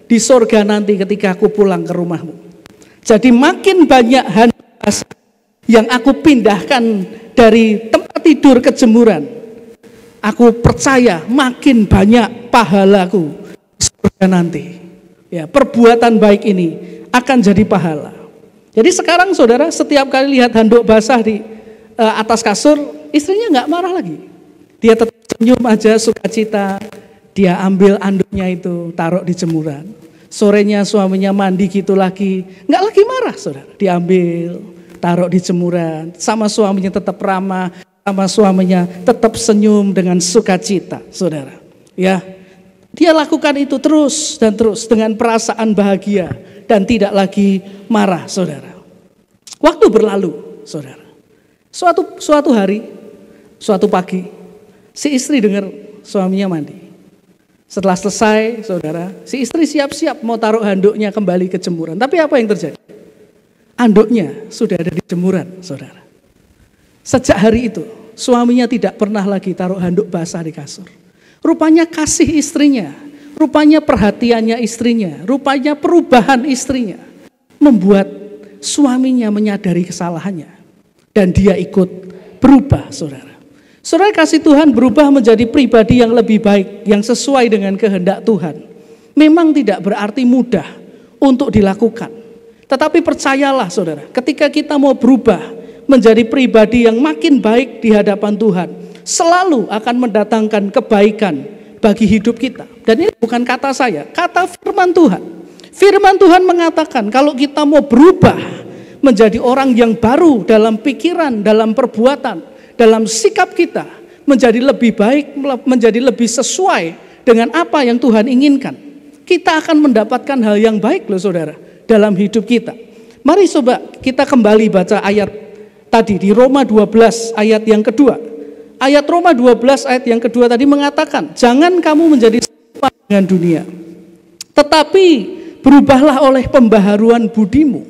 [SPEAKER 3] di sorga nanti ketika aku pulang ke rumahmu. Jadi makin banyak handuk basah yang aku pindahkan dari tempat tidur ke jemuran, aku percaya makin banyak pahalaku di sorga nanti. Ya, perbuatan baik ini akan jadi pahala. Jadi sekarang saudara setiap kali lihat handuk basah di atas kasur, istrinya nggak marah lagi. Dia tetap senyum aja, sukacita. Dia ambil anduknya itu, taruh di jemuran. Sorenya suaminya mandi gitu lagi, nggak lagi marah saudara. Diambil, taruh di jemuran. Sama suaminya tetap ramah, sama suaminya tetap senyum dengan sukacita saudara. Ya. Dia lakukan itu terus dan terus dengan perasaan bahagia dan tidak lagi marah, saudara. Waktu berlalu, saudara. Suatu hari, suatu pagi, si istri dengar suaminya mandi. Setelah selesai, saudara, si istri siap-siap mau taruh handuknya kembali ke jemuran. Tapi apa yang terjadi? Handuknya sudah ada di jemuran, saudara. Sejak hari itu, suaminya tidak pernah lagi taruh handuk basah di kasur. Rupanya kasih istrinya, rupanya perhatiannya istrinya, rupanya perubahan istrinya membuat suaminya menyadari kesalahannya dan dia ikut berubah, saudara. Saudara kasih Tuhan berubah menjadi pribadi yang lebih baik, yang sesuai dengan kehendak Tuhan. Memang tidak berarti mudah untuk dilakukan. Tetapi percayalah saudara, ketika kita mau berubah menjadi pribadi yang makin baik di hadapan Tuhan, selalu akan mendatangkan kebaikan bagi hidup kita. Dan ini bukan kata saya, kata firman Tuhan. Firman Tuhan mengatakan kalau kita mau berubah menjadi orang yang baru dalam pikiran, dalam perbuatan, dalam sikap kita, menjadi lebih baik, menjadi lebih sesuai dengan apa yang Tuhan inginkan, kita akan mendapatkan hal yang baik loh saudara dalam hidup kita. Mari coba kita kembali baca ayat tadi di Roma 12 ayat yang kedua. Ayat Roma 12 ayat yang kedua tadi mengatakan, jangan kamu menjadi sama dengan dunia, tetapi berubahlah oleh pembaharuan budimu.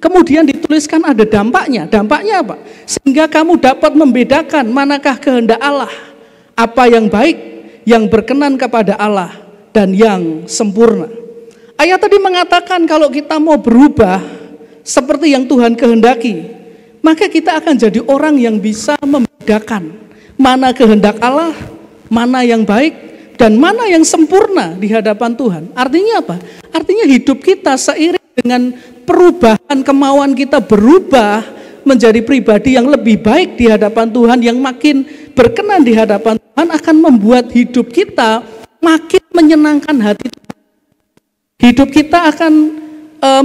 [SPEAKER 3] Kemudian dituliskan ada dampaknya. Dampaknya apa? Sehingga kamu dapat membedakan manakah kehendak Allah, apa yang baik, yang berkenan kepada Allah, dan yang sempurna. Ayat tadi mengatakan kalau kita mau berubah seperti yang Tuhan kehendaki, maka kita akan jadi orang yang bisa membedakan mana kehendak Allah, mana yang baik, dan mana yang sempurna di hadapan Tuhan. Artinya apa? Artinya hidup kita seiring dengan perubahan kemauan kita berubah menjadi pribadi yang lebih baik di hadapan Tuhan, yang makin berkenan di hadapan Tuhan, akan membuat hidup kita makin menyenangkan hati Tuhan. Hidup kita akan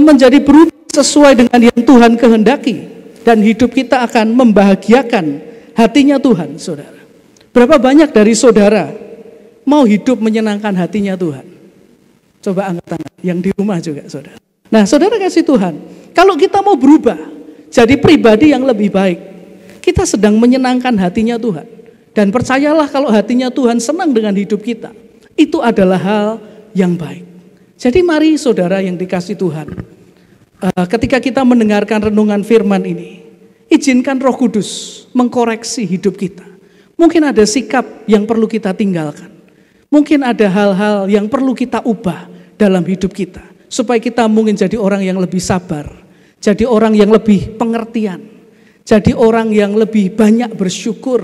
[SPEAKER 3] menjadi berubah sesuai dengan yang Tuhan kehendaki, dan hidup kita akan membahagiakan hatinya Tuhan, saudara. Berapa banyak dari saudara mau hidup menyenangkan hatinya Tuhan? Coba angkat tangan, yang di rumah juga, saudara. Nah, saudara kasih Tuhan, kalau kita mau berubah jadi pribadi yang lebih baik, kita sedang menyenangkan hatinya Tuhan. Dan percayalah kalau hatinya Tuhan senang dengan hidup kita, itu adalah hal yang baik. Jadi mari saudara yang dikasih Tuhan, ketika kita mendengarkan renungan firman ini, izinkan Roh Kudus mengkoreksi hidup kita. Mungkin ada sikap yang perlu kita tinggalkan. Mungkin ada hal-hal yang perlu kita ubah dalam hidup kita, supaya kita mungkin jadi orang yang lebih sabar, jadi orang yang lebih pengertian, jadi orang yang lebih banyak bersyukur,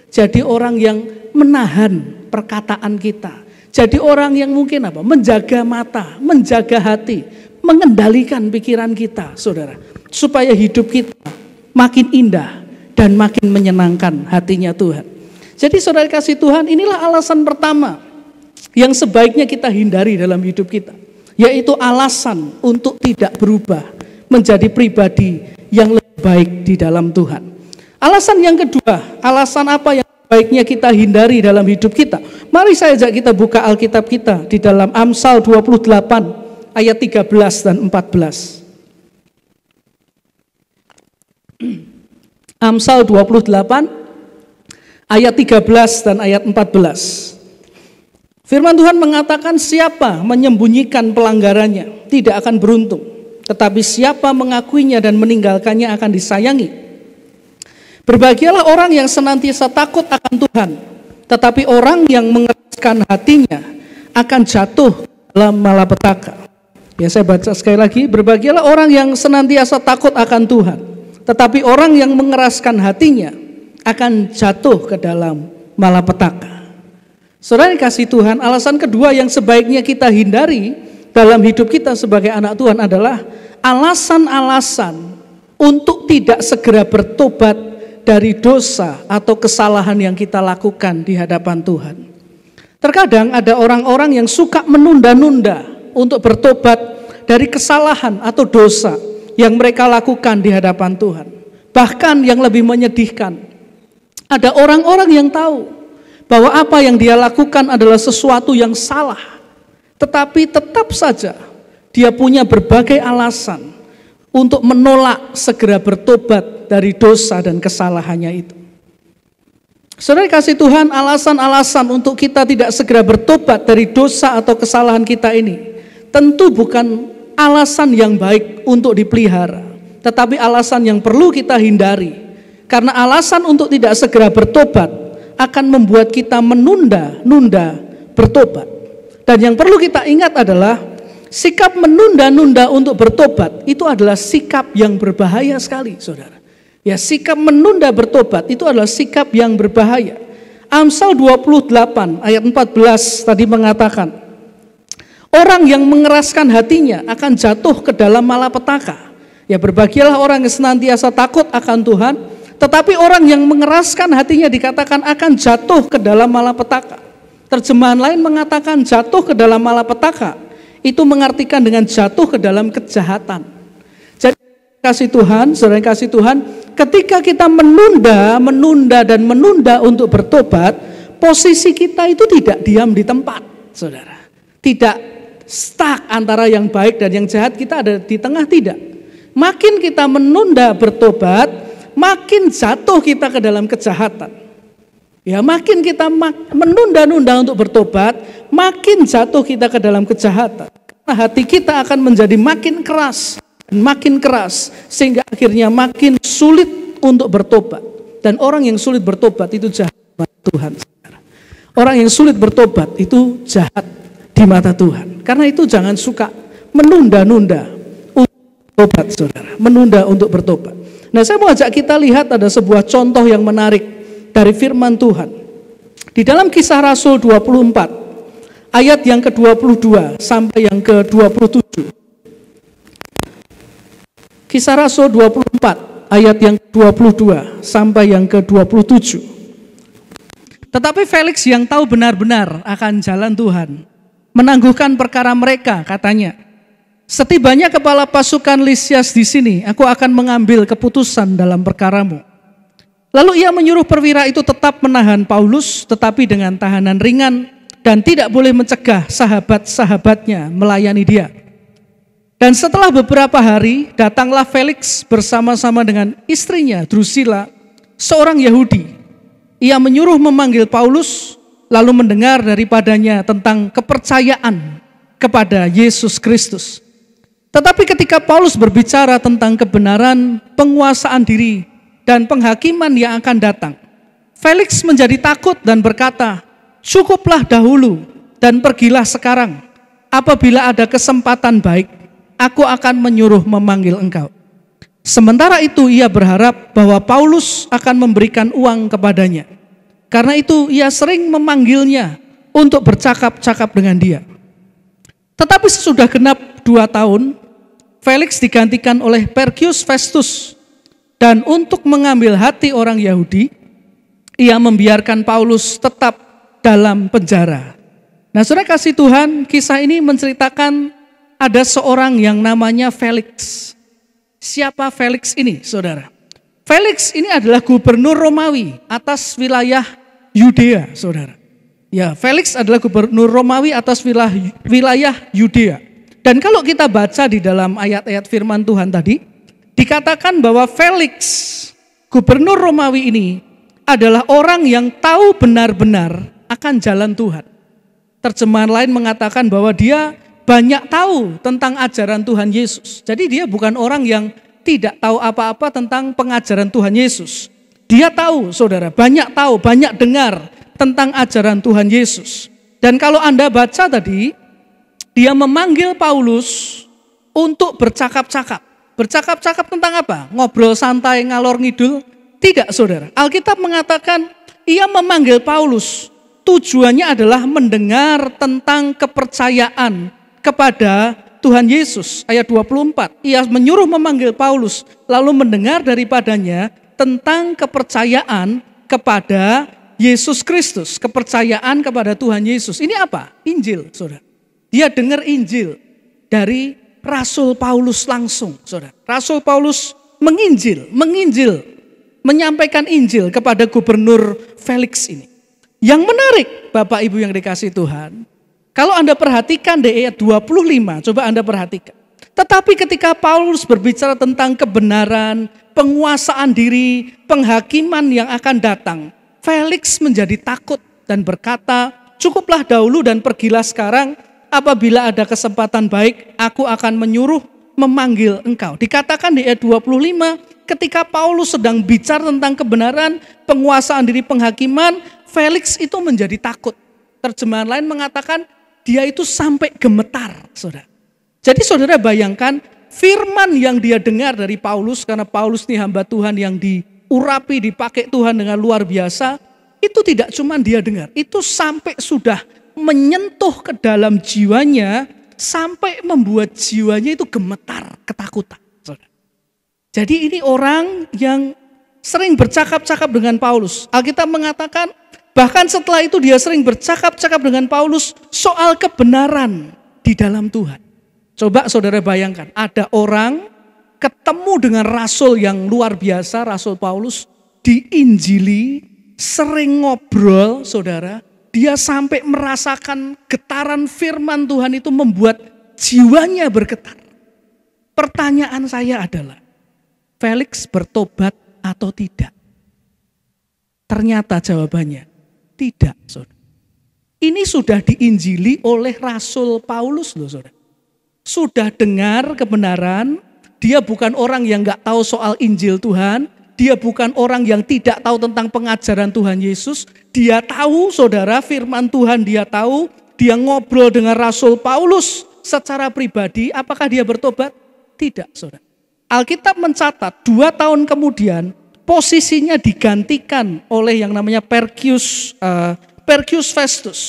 [SPEAKER 3] jadi orang yang menahan perkataan kita, jadi orang yang mungkin apa? Menjaga mata, menjaga hati, mengendalikan pikiran kita, saudara, supaya hidup kita makin indah dan makin menyenangkan hatinya Tuhan. Jadi saudara kasih Tuhan, inilah alasan pertama yang sebaiknya kita hindari dalam hidup kita, yaitu alasan untuk tidak berubah menjadi pribadi yang lebih baik di dalam Tuhan. Alasan yang kedua, alasan apa yang sebaiknya kita hindari dalam hidup kita? Mari saya ajak kita buka Alkitab kita di dalam Amsal 28 ayat 13 dan 14. Amsal 28 ayat 13 dan ayat 14. Firman Tuhan mengatakan, siapa menyembunyikan pelanggarannya tidak akan beruntung, tetapi siapa mengakuinya dan meninggalkannya akan disayangi. Berbahagialah orang yang senantiasa takut akan Tuhan, tetapi orang yang mengeraskan hatinya akan jatuh dalam malapetaka. Ya, saya baca sekali lagi, berbahagialah orang yang senantiasa takut akan Tuhan, tetapi orang yang mengeraskan hatinya akan jatuh ke dalam malapetaka. Saudara dikasih Tuhan, alasan kedua yang sebaiknya kita hindari dalam hidup kita sebagai anak Tuhan adalah alasan-alasan untuk tidak segera bertobat dari dosa atau kesalahan yang kita lakukan di hadapan Tuhan. Terkadang ada orang-orang yang suka menunda-nunda untuk bertobat dari kesalahan atau dosa yang mereka lakukan di hadapan Tuhan. Bahkan yang lebih menyedihkan, ada orang-orang yang tahu bahwa apa yang dia lakukan adalah sesuatu yang salah, tetapi tetap saja dia punya berbagai alasan untuk menolak segera bertobat dari dosa dan kesalahannya itu. Saudara kasih Tuhan, alasan-alasan untuk kita tidak segera bertobat dari dosa atau kesalahan kita ini tentu bukan alasan yang baik untuk dipelihara, tetapi alasan yang perlu kita hindari. Karena alasan untuk tidak segera bertobat akan membuat kita menunda-nunda bertobat. Dan yang perlu kita ingat adalah sikap menunda-nunda untuk bertobat itu adalah sikap yang berbahaya sekali, saudara. Ya, sikap menunda bertobat itu adalah sikap yang berbahaya. Amsal 28 ayat 14 tadi mengatakan, orang yang mengeraskan hatinya akan jatuh ke dalam malapetaka. Ya, berbahagialah orang yang senantiasa takut akan Tuhan, tetapi orang yang mengeraskan hatinya dikatakan akan jatuh ke dalam malapetaka. Terjemahan lain mengatakan jatuh ke dalam malapetaka, itu mengartikan dengan jatuh ke dalam kejahatan. Jadi kasih Tuhan, saudara kasih Tuhan, ketika kita menunda untuk bertobat, posisi kita itu tidak diam di tempat, saudara. Tidak stuck antara yang baik dan yang jahat, kita ada di tengah, tidak. Makin kita menunda bertobat, makin jatuh kita ke dalam kejahatan. Ya, makin kita menunda-nunda untuk bertobat, makin jatuh kita ke dalam kejahatan. Karena hati kita akan menjadi makin keras, sehingga akhirnya makin sulit untuk bertobat. Dan orang yang sulit bertobat itu jahat di mata Tuhan. Orang yang sulit bertobat itu jahat di mata Tuhan. Karena itu jangan suka menunda-nunda untuk bertobat, saudara. Menunda untuk bertobat. Nah, saya mau ajak kita lihat ada sebuah contoh yang menarik dari firman Tuhan. Di dalam Kisah Rasul 24, ayat yang ke-22 sampai yang ke-27. Kisah Rasul 24, ayat yang ke-22 sampai yang ke-27. Tetapi Felix yang tahu benar-benar akan jalan Tuhan, menangguhkan perkara mereka, katanya, setibanya kepala pasukan Lisias di sini, aku akan mengambil keputusan dalam perkaramu. Lalu ia menyuruh perwira itu tetap menahan Paulus, tetapi dengan tahanan ringan, dan tidak boleh mencegah sahabat-sahabatnya melayani dia. Dan setelah beberapa hari, datanglah Felix bersama-sama dengan istrinya Drusilla, seorang Yahudi. Ia menyuruh memanggil Paulus, lalu mendengar daripadanya tentang kepercayaan kepada Yesus Kristus. Tetapi ketika Paulus berbicara tentang kebenaran, penguasaan diri, dan penghakiman yang akan datang, Felix menjadi takut dan berkata, cukuplah dahulu dan pergilah sekarang. Apabila ada kesempatan baik, aku akan menyuruh memanggil engkau. Sementara itu ia berharap bahwa Paulus akan memberikan uang kepadanya. Karena itu ia sering memanggilnya untuk bercakap-cakap dengan dia. Tetapi sesudah genap 2 tahun, Felix digantikan oleh Perkius Festus. Dan untuk mengambil hati orang Yahudi, ia membiarkan Paulus tetap dalam penjara. Nah, saudara kasih Tuhan, kisah ini menceritakan ada seorang yang namanya Felix. Siapa Felix ini, saudara? Felix ini adalah gubernur Romawi atas wilayah Yudea, saudara. Ya, Felix adalah gubernur Romawi atas wilayah Yudea. Dan kalau kita baca di dalam ayat-ayat firman Tuhan tadi, dikatakan bahwa Felix, gubernur Romawi ini adalah orang yang tahu benar-benar akan jalan Tuhan. Terjemahan lain mengatakan bahwa dia banyak tahu tentang ajaran Tuhan Yesus. Jadi dia bukan orang yang tidak tahu apa-apa tentang pengajaran Tuhan Yesus. Dia tahu, saudara, banyak tahu, banyak dengar tentang ajaran Tuhan Yesus. Dan kalau Anda baca tadi, dia memanggil Paulus untuk bercakap-cakap. Bercakap-cakap tentang apa? Ngobrol santai, ngalor ngidul? Tidak, saudara. Alkitab mengatakan ia memanggil Paulus. Tujuannya adalah mendengar tentang kepercayaan kepada Tuhan Yesus. Ayat 24, ia menyuruh memanggil Paulus, lalu mendengar daripadanya tentang kepercayaan kepada Yesus Kristus. Kepercayaan kepada Tuhan Yesus. Ini apa? Injil, saudara. Dia dengar Injil dari Rasul Paulus langsung, saudara. Rasul Paulus menginjil, menyampaikan Injil kepada Gubernur Felix ini. Yang menarik, Bapak Ibu yang dikasihi Tuhan, kalau Anda perhatikan di ayat 25, coba Anda perhatikan. Tetapi ketika Paulus berbicara tentang kebenaran, penguasaan diri, penghakiman yang akan datang, Felix menjadi takut dan berkata, cukuplah dahulu dan pergilah sekarang, apabila ada kesempatan baik, aku akan menyuruh memanggil engkau. Dikatakan di ayat 25, ketika Paulus sedang bicara tentang kebenaran, penguasaan diri, penghakiman, Felix itu menjadi takut. Terjemahan lain mengatakan dia itu sampai gemetar, saudara. Jadi saudara bayangkan firman yang dia dengar dari Paulus, karena Paulus ini hamba Tuhan yang diurapi, dipakai Tuhan dengan luar biasa, itu tidak cuma dia dengar, itu sampai sudah menyentuh ke dalam jiwanya, sampai membuat jiwanya itu gemetar, ketakutan. Saudara. Jadi ini orang yang sering bercakap-cakap dengan Paulus. Alkitab mengatakan bahkan setelah itu dia sering bercakap-cakap dengan Paulus soal kebenaran di dalam Tuhan. Coba saudara bayangkan, ada orang ketemu dengan rasul yang luar biasa, Rasul Paulus, diinjili, sering ngobrol, saudara, dia sampai merasakan getaran firman Tuhan itu membuat jiwanya bergetar. Pertanyaan saya adalah, Felix bertobat atau tidak? Ternyata jawabannya, tidak, saudara. Ini sudah diinjili oleh Rasul Paulus loh, saudara. Sudah dengar kebenaran, dia bukan orang yang gak tahu soal Injil Tuhan, dia bukan orang yang tidak tahu tentang pengajaran Tuhan Yesus, dia tahu, saudara, firman Tuhan dia tahu, dia ngobrol dengan Rasul Paulus secara pribadi. Apakah dia bertobat? Tidak, saudara. Alkitab mencatat 2 tahun kemudian posisinya digantikan oleh yang namanya Perkius Festus.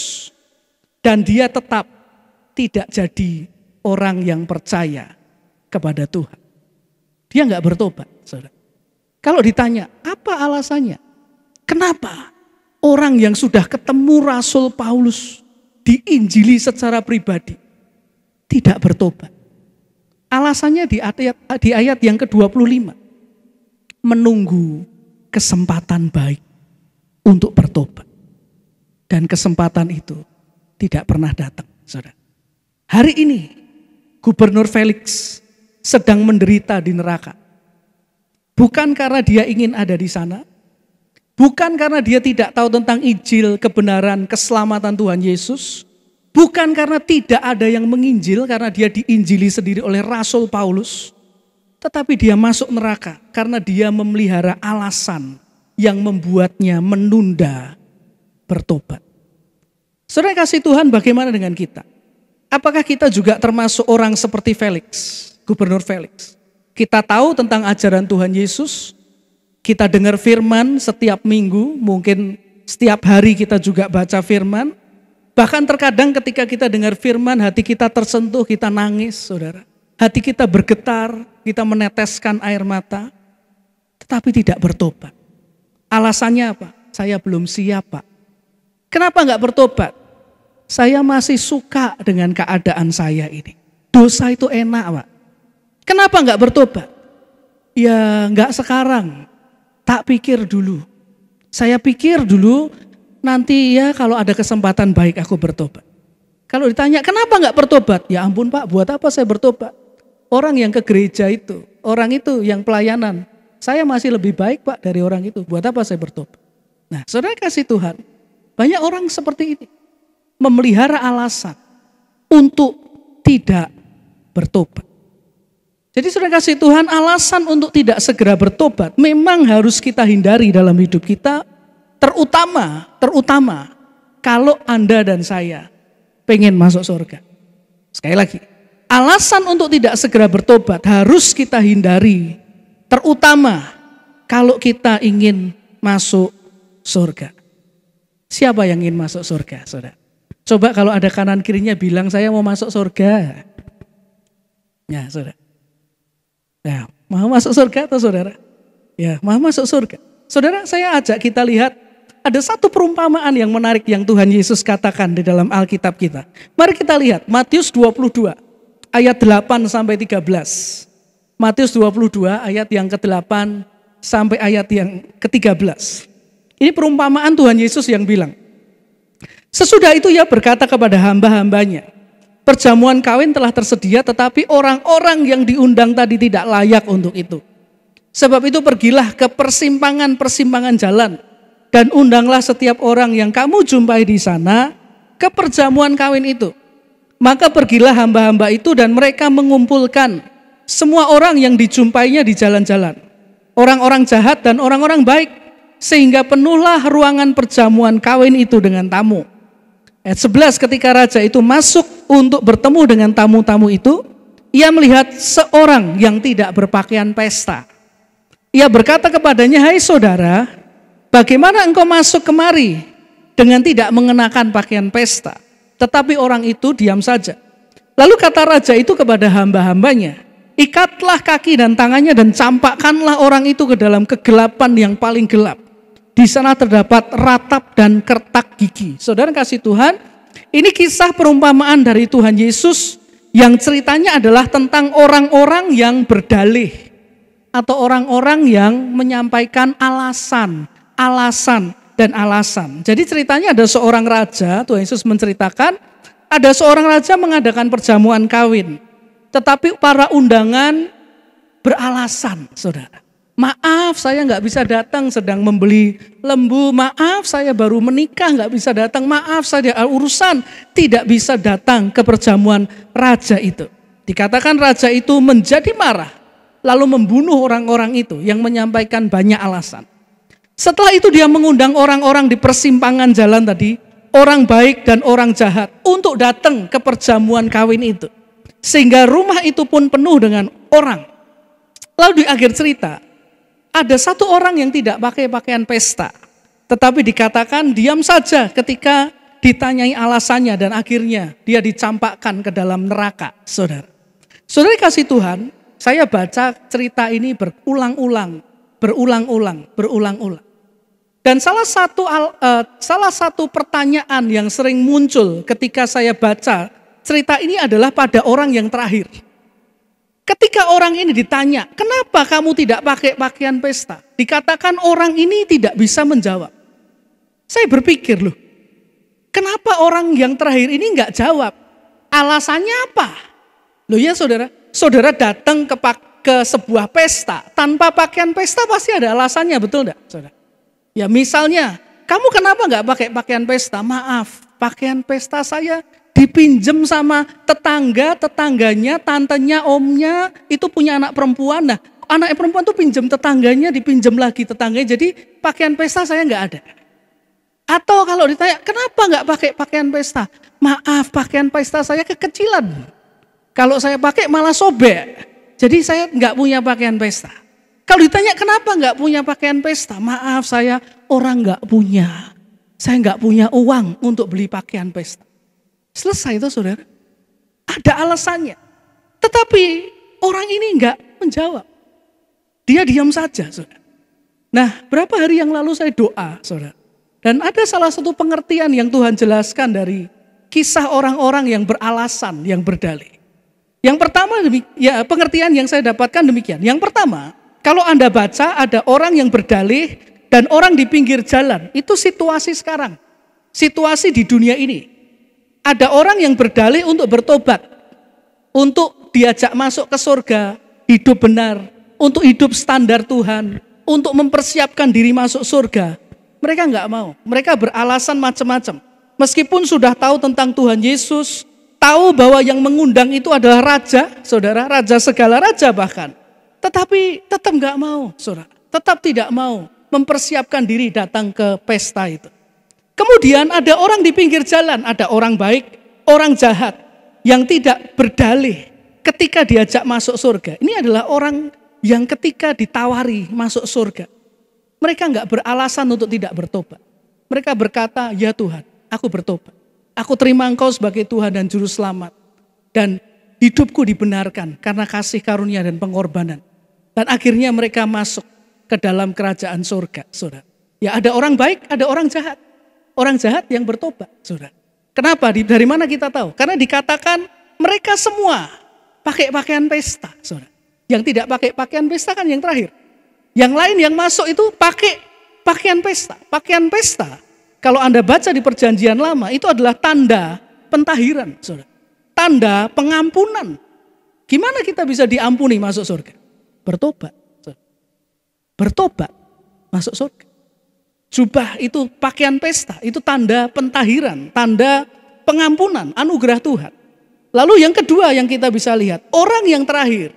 [SPEAKER 3] Dan dia tetap tidak jadi orang yang percaya kepada Tuhan. Dia nggak bertobat, saudara. Kalau ditanya, apa alasannya? Kenapa orang yang sudah ketemu Rasul Paulus, diinjili secara pribadi, tidak bertobat? Alasannya di ayat yang ke-25. Menunggu kesempatan baik untuk bertobat. Dan kesempatan itu tidak pernah datang, saudara. Hari ini, Gubernur Felix sedang menderita di neraka. Bukan karena dia ingin ada di sana, bukan karena dia tidak tahu tentang Injil, kebenaran, keselamatan Tuhan Yesus, bukan karena tidak ada yang menginjil, karena dia diinjili sendiri oleh Rasul Paulus, tetapi dia masuk neraka karena dia memelihara alasan yang membuatnya menunda bertobat. Saudara kasih Tuhan, bagaimana dengan kita? Apakah kita juga termasuk orang seperti Felix, Gubernur Felix? Kita tahu tentang ajaran Tuhan Yesus, kita dengar firman setiap minggu, mungkin setiap hari kita juga baca firman. Bahkan terkadang ketika kita dengar firman, hati kita tersentuh, kita nangis, saudara. Hati kita bergetar, kita meneteskan air mata, tetapi tidak bertobat. Alasannya apa? Saya belum siap, Pak. Kenapa enggak bertobat? Saya masih suka dengan keadaan saya ini. Dosa itu enak, Pak. Kenapa enggak bertobat? Ya enggak sekarang. Tak pikir dulu. Saya pikir dulu, nanti ya kalau ada kesempatan baik aku bertobat. Kalau ditanya kenapa enggak bertobat? Ya ampun Pak, buat apa saya bertobat? Orang yang ke gereja itu, orang itu yang pelayanan, saya masih lebih baik Pak dari orang itu. Buat apa saya bertobat? Nah, saudara kasih Tuhan, banyak orang seperti ini. Memelihara alasan untuk tidak bertobat. Jadi saudara kasih Tuhan, alasan untuk tidak segera bertobat memang harus kita hindari dalam hidup kita. Terutama kalau Anda dan saya pengen masuk surga. Sekali lagi, alasan untuk tidak segera bertobat harus kita hindari. Terutama kalau kita ingin masuk surga. Siapa yang ingin masuk surga, saudara? Coba kalau ada kanan kirinya bilang saya mau masuk surga. Ya, saudara. Ya, mau masuk surga atau saudara? Ya, mau masuk surga. Saudara, saya ajak kita lihat ada satu perumpamaan yang menarik yang Tuhan Yesus katakan di dalam Alkitab kita. Mari kita lihat Matius 22 ayat 8 sampai 13. Matius 22 ayat yang ke-8 sampai ayat yang ke-13. Ini perumpamaan Tuhan Yesus yang bilang. Sesudah itu ia berkata kepada hamba-hambanya, perjamuan kawin telah tersedia tetapi orang-orang yang diundang tadi tidak layak untuk itu. Sebab itu pergilah ke persimpangan-persimpangan jalan dan undanglah setiap orang yang kamu jumpai di sana ke perjamuan kawin itu. Maka pergilah hamba-hamba itu dan mereka mengumpulkan semua orang yang dijumpainya di jalan-jalan. Orang-orang jahat dan orang-orang baik. Sehingga penuhlah ruangan perjamuan kawin itu dengan tamu. Ayat 11, ketika raja itu masuk untuk bertemu dengan tamu-tamu itu, ia melihat seorang yang tidak berpakaian pesta. Ia berkata kepadanya, hai saudara, bagaimana engkau masuk kemari dengan tidak mengenakan pakaian pesta? Tetapi orang itu diam saja. Lalu kata raja itu kepada hamba-hambanya, ikatlah kaki dan tangannya dan campakkanlah orang itu ke dalam kegelapan yang paling gelap. Di sana terdapat ratap dan kertak gigi. Saudara kasih Tuhan, ini kisah perumpamaan dari Tuhan Yesus yang ceritanya adalah tentang orang-orang yang berdalih atau orang-orang yang menyampaikan alasan dan alasan. Jadi ceritanya ada seorang raja, Tuhan Yesus menceritakan ada seorang raja mengadakan perjamuan kawin, tetapi para undangan beralasan, saudara. Maaf saya nggak bisa datang sedang membeli lembu, maaf saya baru menikah nggak bisa datang, maaf saya ada urusan tidak bisa datang ke perjamuan raja itu. Dikatakan raja itu menjadi marah lalu membunuh orang-orang itu yang menyampaikan banyak alasan. Setelah itu dia mengundang orang-orang di persimpangan jalan tadi, orang baik dan orang jahat untuk datang ke perjamuan kawin itu. Sehingga rumah itu pun penuh dengan orang. Lalu di akhir cerita, ada satu orang yang tidak pakai pakaian pesta, tetapi dikatakan diam saja ketika ditanyai alasannya dan akhirnya dia dicampakkan ke dalam neraka, saudara. Saudara kasih Tuhan, saya baca cerita ini berulang-ulang. Dan salah satu pertanyaan yang sering muncul ketika saya baca cerita ini adalah pada orang yang terakhir. Ketika orang ini ditanya, kenapa kamu tidak pakai pakaian pesta? Dikatakan orang ini tidak bisa menjawab. Saya berpikir loh, kenapa orang yang terakhir ini enggak jawab? Alasannya apa? Loh ya saudara, saudara datang ke sebuah pesta, tanpa pakaian pesta pasti ada alasannya, betul enggak saudara? Ya misalnya, kamu kenapa enggak pakai pakaian pesta? Maaf, pakaian pesta saya dipinjem sama tetangganya, tantenya, omnya, itu punya anak perempuan. Nah, anak perempuan tuh pinjem tetangganya, dipinjem lagi tetangganya, jadi pakaian pesta saya nggak ada. Atau kalau ditanya, kenapa nggak pakai pakaian pesta? Maaf, pakaian pesta saya kekecilan. Kalau saya pakai malah sobek, jadi saya nggak punya pakaian pesta. Kalau ditanya, kenapa nggak punya pakaian pesta? Maaf, saya orang nggak punya. Saya nggak punya uang untuk beli pakaian pesta. Selesai itu saudara. Ada alasannya. Tetapi orang ini enggak menjawab. Dia diam saja saudara. Nah berapa hari yang lalu saya doa saudara. Dan ada salah satu pengertian yang Tuhan jelaskan dari kisah orang-orang yang beralasan, yang berdalih. Yang pertama, ya pengertian yang saya dapatkan demikian. Yang pertama, kalau Anda baca ada orang yang berdalih dan orang di pinggir jalan. Itu situasi sekarang. Situasi di dunia ini. Ada orang yang berdalih untuk bertobat, untuk diajak masuk ke surga, hidup benar, untuk hidup standar Tuhan, untuk mempersiapkan diri masuk surga. Mereka nggak mau. Mereka beralasan macam-macam. Meskipun sudah tahu tentang Tuhan Yesus, tahu bahwa yang mengundang itu adalah raja, saudara, raja segala raja bahkan. Tetapi tetap nggak mau, saudara. Tetap tidak mau mempersiapkan diri datang ke pesta itu. Kemudian ada orang di pinggir jalan, ada orang baik, orang jahat yang tidak berdalih ketika diajak masuk surga. Ini adalah orang yang ketika ditawari masuk surga, mereka nggak beralasan untuk tidak bertobat. Mereka berkata, ya Tuhan, aku bertobat. Aku terima Engkau sebagai Tuhan dan Juru Selamat. Dan hidupku dibenarkan karena kasih karunia dan pengorbanan. Dan akhirnya mereka masuk ke dalam kerajaan surga, saudara. Ya ada orang baik, ada orang jahat. Orang jahat yang bertobat, saudara. Kenapa? Dari mana kita tahu? Karena dikatakan mereka semua pakai pakaian pesta, saudara. Yang tidak pakai pakaian pesta kan yang terakhir. Yang lain yang masuk itu pakai pakaian pesta. Pakaian pesta, kalau Anda baca di Perjanjian Lama, itu adalah tanda pentahiran, saudara. Tanda pengampunan. Gimana kita bisa diampuni masuk surga? Bertobat. Saudara. Bertobat, masuk surga. Jubah itu pakaian pesta, itu tanda pentahiran, tanda pengampunan, anugerah Tuhan. Lalu yang kedua yang kita bisa lihat, orang yang terakhir,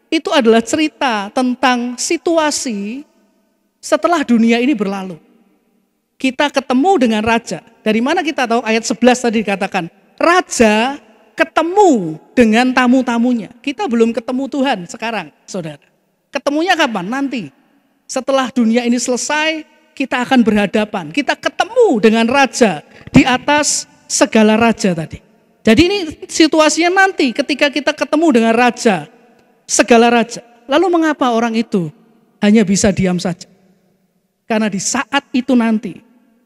[SPEAKER 3] itu adalah cerita tentang situasi setelah dunia ini berlalu. Kita ketemu dengan raja. Dari mana kita tahu? Ayat 11 tadi dikatakan, raja ketemu dengan tamu-tamunya. Kita belum ketemu Tuhan sekarang, saudara. Ketemunya kapan? Nanti. Setelah dunia ini selesai, kita akan berhadapan. Kita ketemu dengan raja di atas segala raja tadi. Jadi ini situasinya nanti ketika kita ketemu dengan raja, segala raja. Lalu mengapa orang itu hanya bisa diam saja? Karena di saat itu nanti,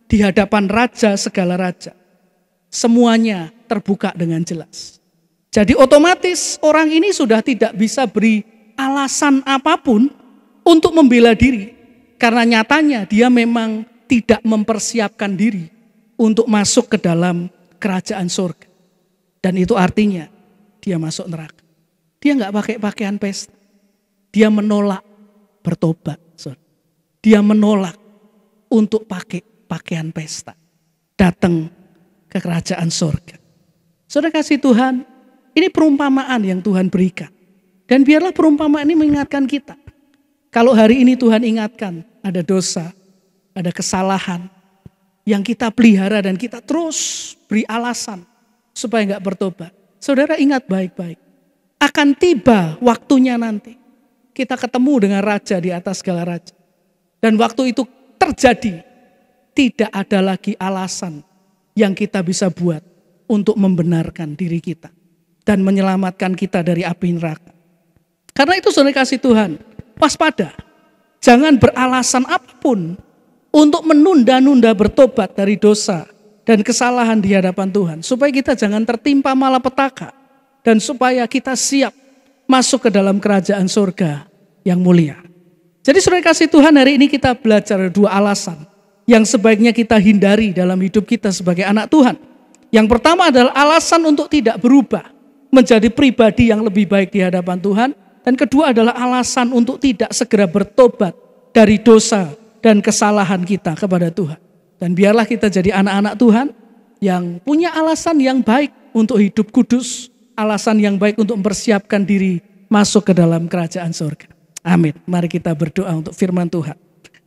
[SPEAKER 3] di hadapan raja segala raja, semuanya terbuka dengan jelas. Jadi otomatis orang ini sudah tidak bisa beri alasan apapun untuk membela diri. Karena nyatanya dia memang tidak mempersiapkan diri untuk masuk ke dalam kerajaan surga. Dan itu artinya dia masuk neraka. Dia nggak pakai pakaian pesta. Dia menolak bertobat. Dia menolak untuk pakai pakaian pesta. Datang ke kerajaan surga. Saudara kasih Tuhan, ini perumpamaan yang Tuhan berikan. Dan biarlah perumpamaan ini mengingatkan kita. Kalau hari ini Tuhan ingatkan, ada dosa, ada kesalahan yang kita pelihara dan kita terus beri alasan supaya enggak bertobat. Saudara ingat baik-baik. Akan tiba waktunya nanti. Kita ketemu dengan raja di atas segala raja. Dan waktu itu terjadi, tidak ada lagi alasan yang kita bisa buat untuk membenarkan diri kita. Dan menyelamatkan kita dari api neraka. Karena itu saudara kasih Tuhan, waspada. Jangan beralasan apapun untuk menunda-nunda bertobat dari dosa dan kesalahan di hadapan Tuhan. Supaya kita jangan tertimpa malapetaka. Dan supaya kita siap masuk ke dalam kerajaan surga yang mulia. Jadi saudara kasih Tuhan, hari ini kita belajar dua alasan yang sebaiknya kita hindari dalam hidup kita sebagai anak Tuhan. Yang pertama adalah alasan untuk tidak berubah menjadi pribadi yang lebih baik di hadapan Tuhan. Dan kedua adalah alasan untuk tidak segera bertobat dari dosa dan kesalahan kita kepada Tuhan. Dan biarlah kita jadi anak-anak Tuhan yang punya alasan yang baik untuk hidup kudus, alasan yang baik untuk mempersiapkan diri masuk ke dalam kerajaan surga. Amin. Mari kita berdoa untuk firman Tuhan.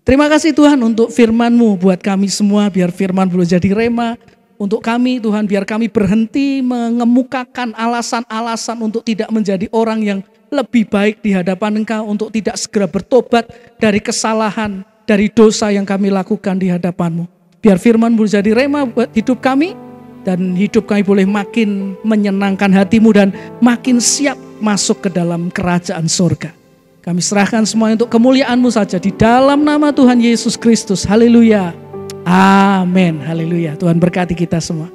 [SPEAKER 3] Terima kasih Tuhan untuk firman-Mu buat kami semua, biar firman boleh jadi rema untuk kami Tuhan, biar kami berhenti mengemukakan alasan-alasan untuk tidak menjadi orang yang lebih baik di hadapan Engkau, untuk tidak segera bertobat dari kesalahan, dari dosa yang kami lakukan di hadapan-Mu. Biar firman boleh jadi rema buat hidup kami, dan hidup kami boleh makin menyenangkan hati-Mu dan makin siap masuk ke dalam kerajaan surga. Kami serahkan semuanya untuk kemuliaan-Mu saja di dalam nama Tuhan Yesus Kristus. Haleluya. Amin. Haleluya. Tuhan berkati kita semua.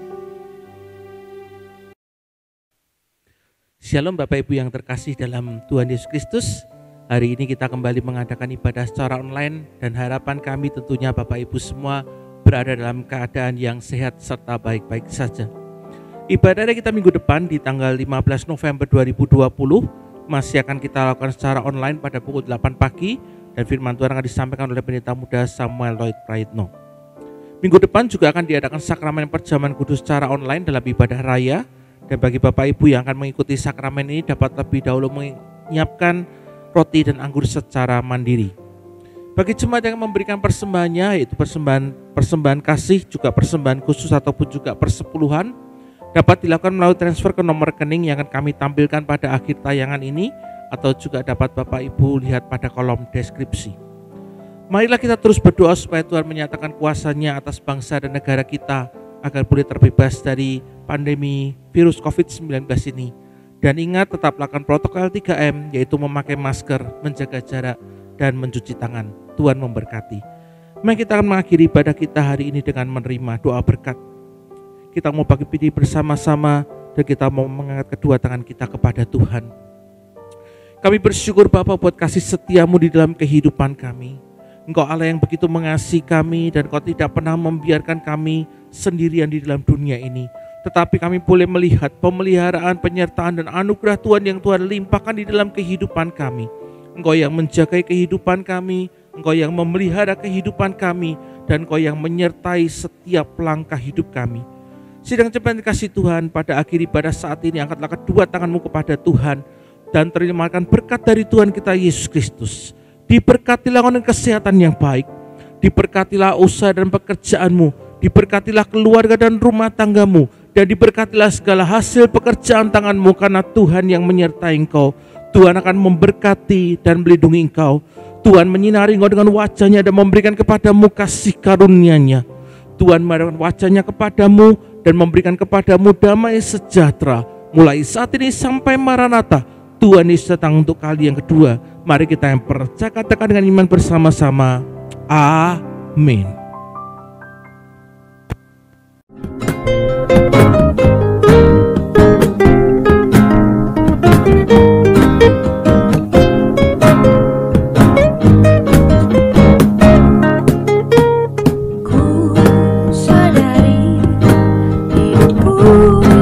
[SPEAKER 2] Shalom Bapak Ibu yang terkasih dalam Tuhan Yesus Kristus. Hari ini kita kembali mengadakan ibadah secara online dan harapan kami tentunya Bapak Ibu semua berada dalam keadaan yang sehat serta baik-baik saja. Ibadah kita minggu depan di tanggal 15 November 2020 masih akan kita lakukan secara online pada pukul 8 pagi dan firman Tuhan akan disampaikan oleh pendeta muda Samuel Lloyd Praitno. Minggu depan juga akan diadakan sakramen perjamuan kudus secara online dalam ibadah raya. Dan bagi Bapak Ibu yang akan mengikuti sakramen ini dapat lebih dahulu menyiapkan roti dan anggur secara mandiri. Bagi jemaat yang memberikan persembahannya, yaitu persembahan kasih, juga persembahan khusus ataupun juga persepuluhan, dapat dilakukan melalui transfer ke nomor rekening yang akan kami tampilkan pada akhir tayangan ini, atau juga dapat Bapak Ibu lihat pada kolom deskripsi. Marilah kita terus berdoa supaya Tuhan menyatakan kuasa-Nya atas bangsa dan negara kita agar boleh terbebas dari pandemi virus COVID-19 ini. Dan ingat, tetap lakukan protokol 3M, yaitu memakai masker, menjaga jarak, dan mencuci tangan. Tuhan memberkati. Mari kita akan mengakhiri ibadah kita hari ini dengan menerima doa berkat. Kita mau bagi pilih bersama-sama dan kita mau mengangkat kedua tangan kita kepada Tuhan. Kami bersyukur Bapa buat kasih setiamu di dalam kehidupan kami. Engkau Allah yang begitu mengasihi kami dan Engkau tidak pernah membiarkan kami sendirian di dalam dunia ini. Tetapi kami boleh melihat pemeliharaan, penyertaan dan anugerah Tuhan yang Tuhan limpahkan di dalam kehidupan kami. Engkau yang menjaga kehidupan kami, Engkau yang memelihara kehidupan kami, dan Engkau yang menyertai setiap langkah hidup kami. Sidang jemaat kasih Tuhan, pada akhir ibadah saat ini angkatlah kedua tanganmu kepada Tuhan dan terimakan berkat dari Tuhan kita Yesus Kristus. Diberkatilah dengan kesehatan yang baik, diberkatilah usaha dan pekerjaanmu, diberkatilah keluarga dan rumah tanggamu, dan diberkatilah segala hasil pekerjaan tanganmu karena Tuhan yang menyertai engkau. Tuhan akan memberkati dan melindungi engkau. Tuhan menyinari engkau dengan wajah-Nya dan memberikan kepadamu kasih karunia-Nya. Tuhan memberikan wajah-Nya kepadamu dan memberikan kepadamu damai sejahtera. Mulai saat ini sampai Maranatha, Tuhan Yesus datang untuk kali yang kedua. Mari kita yang percaya katakan dengan iman bersama-sama. Amin.
[SPEAKER 4] Ku sadari hidupku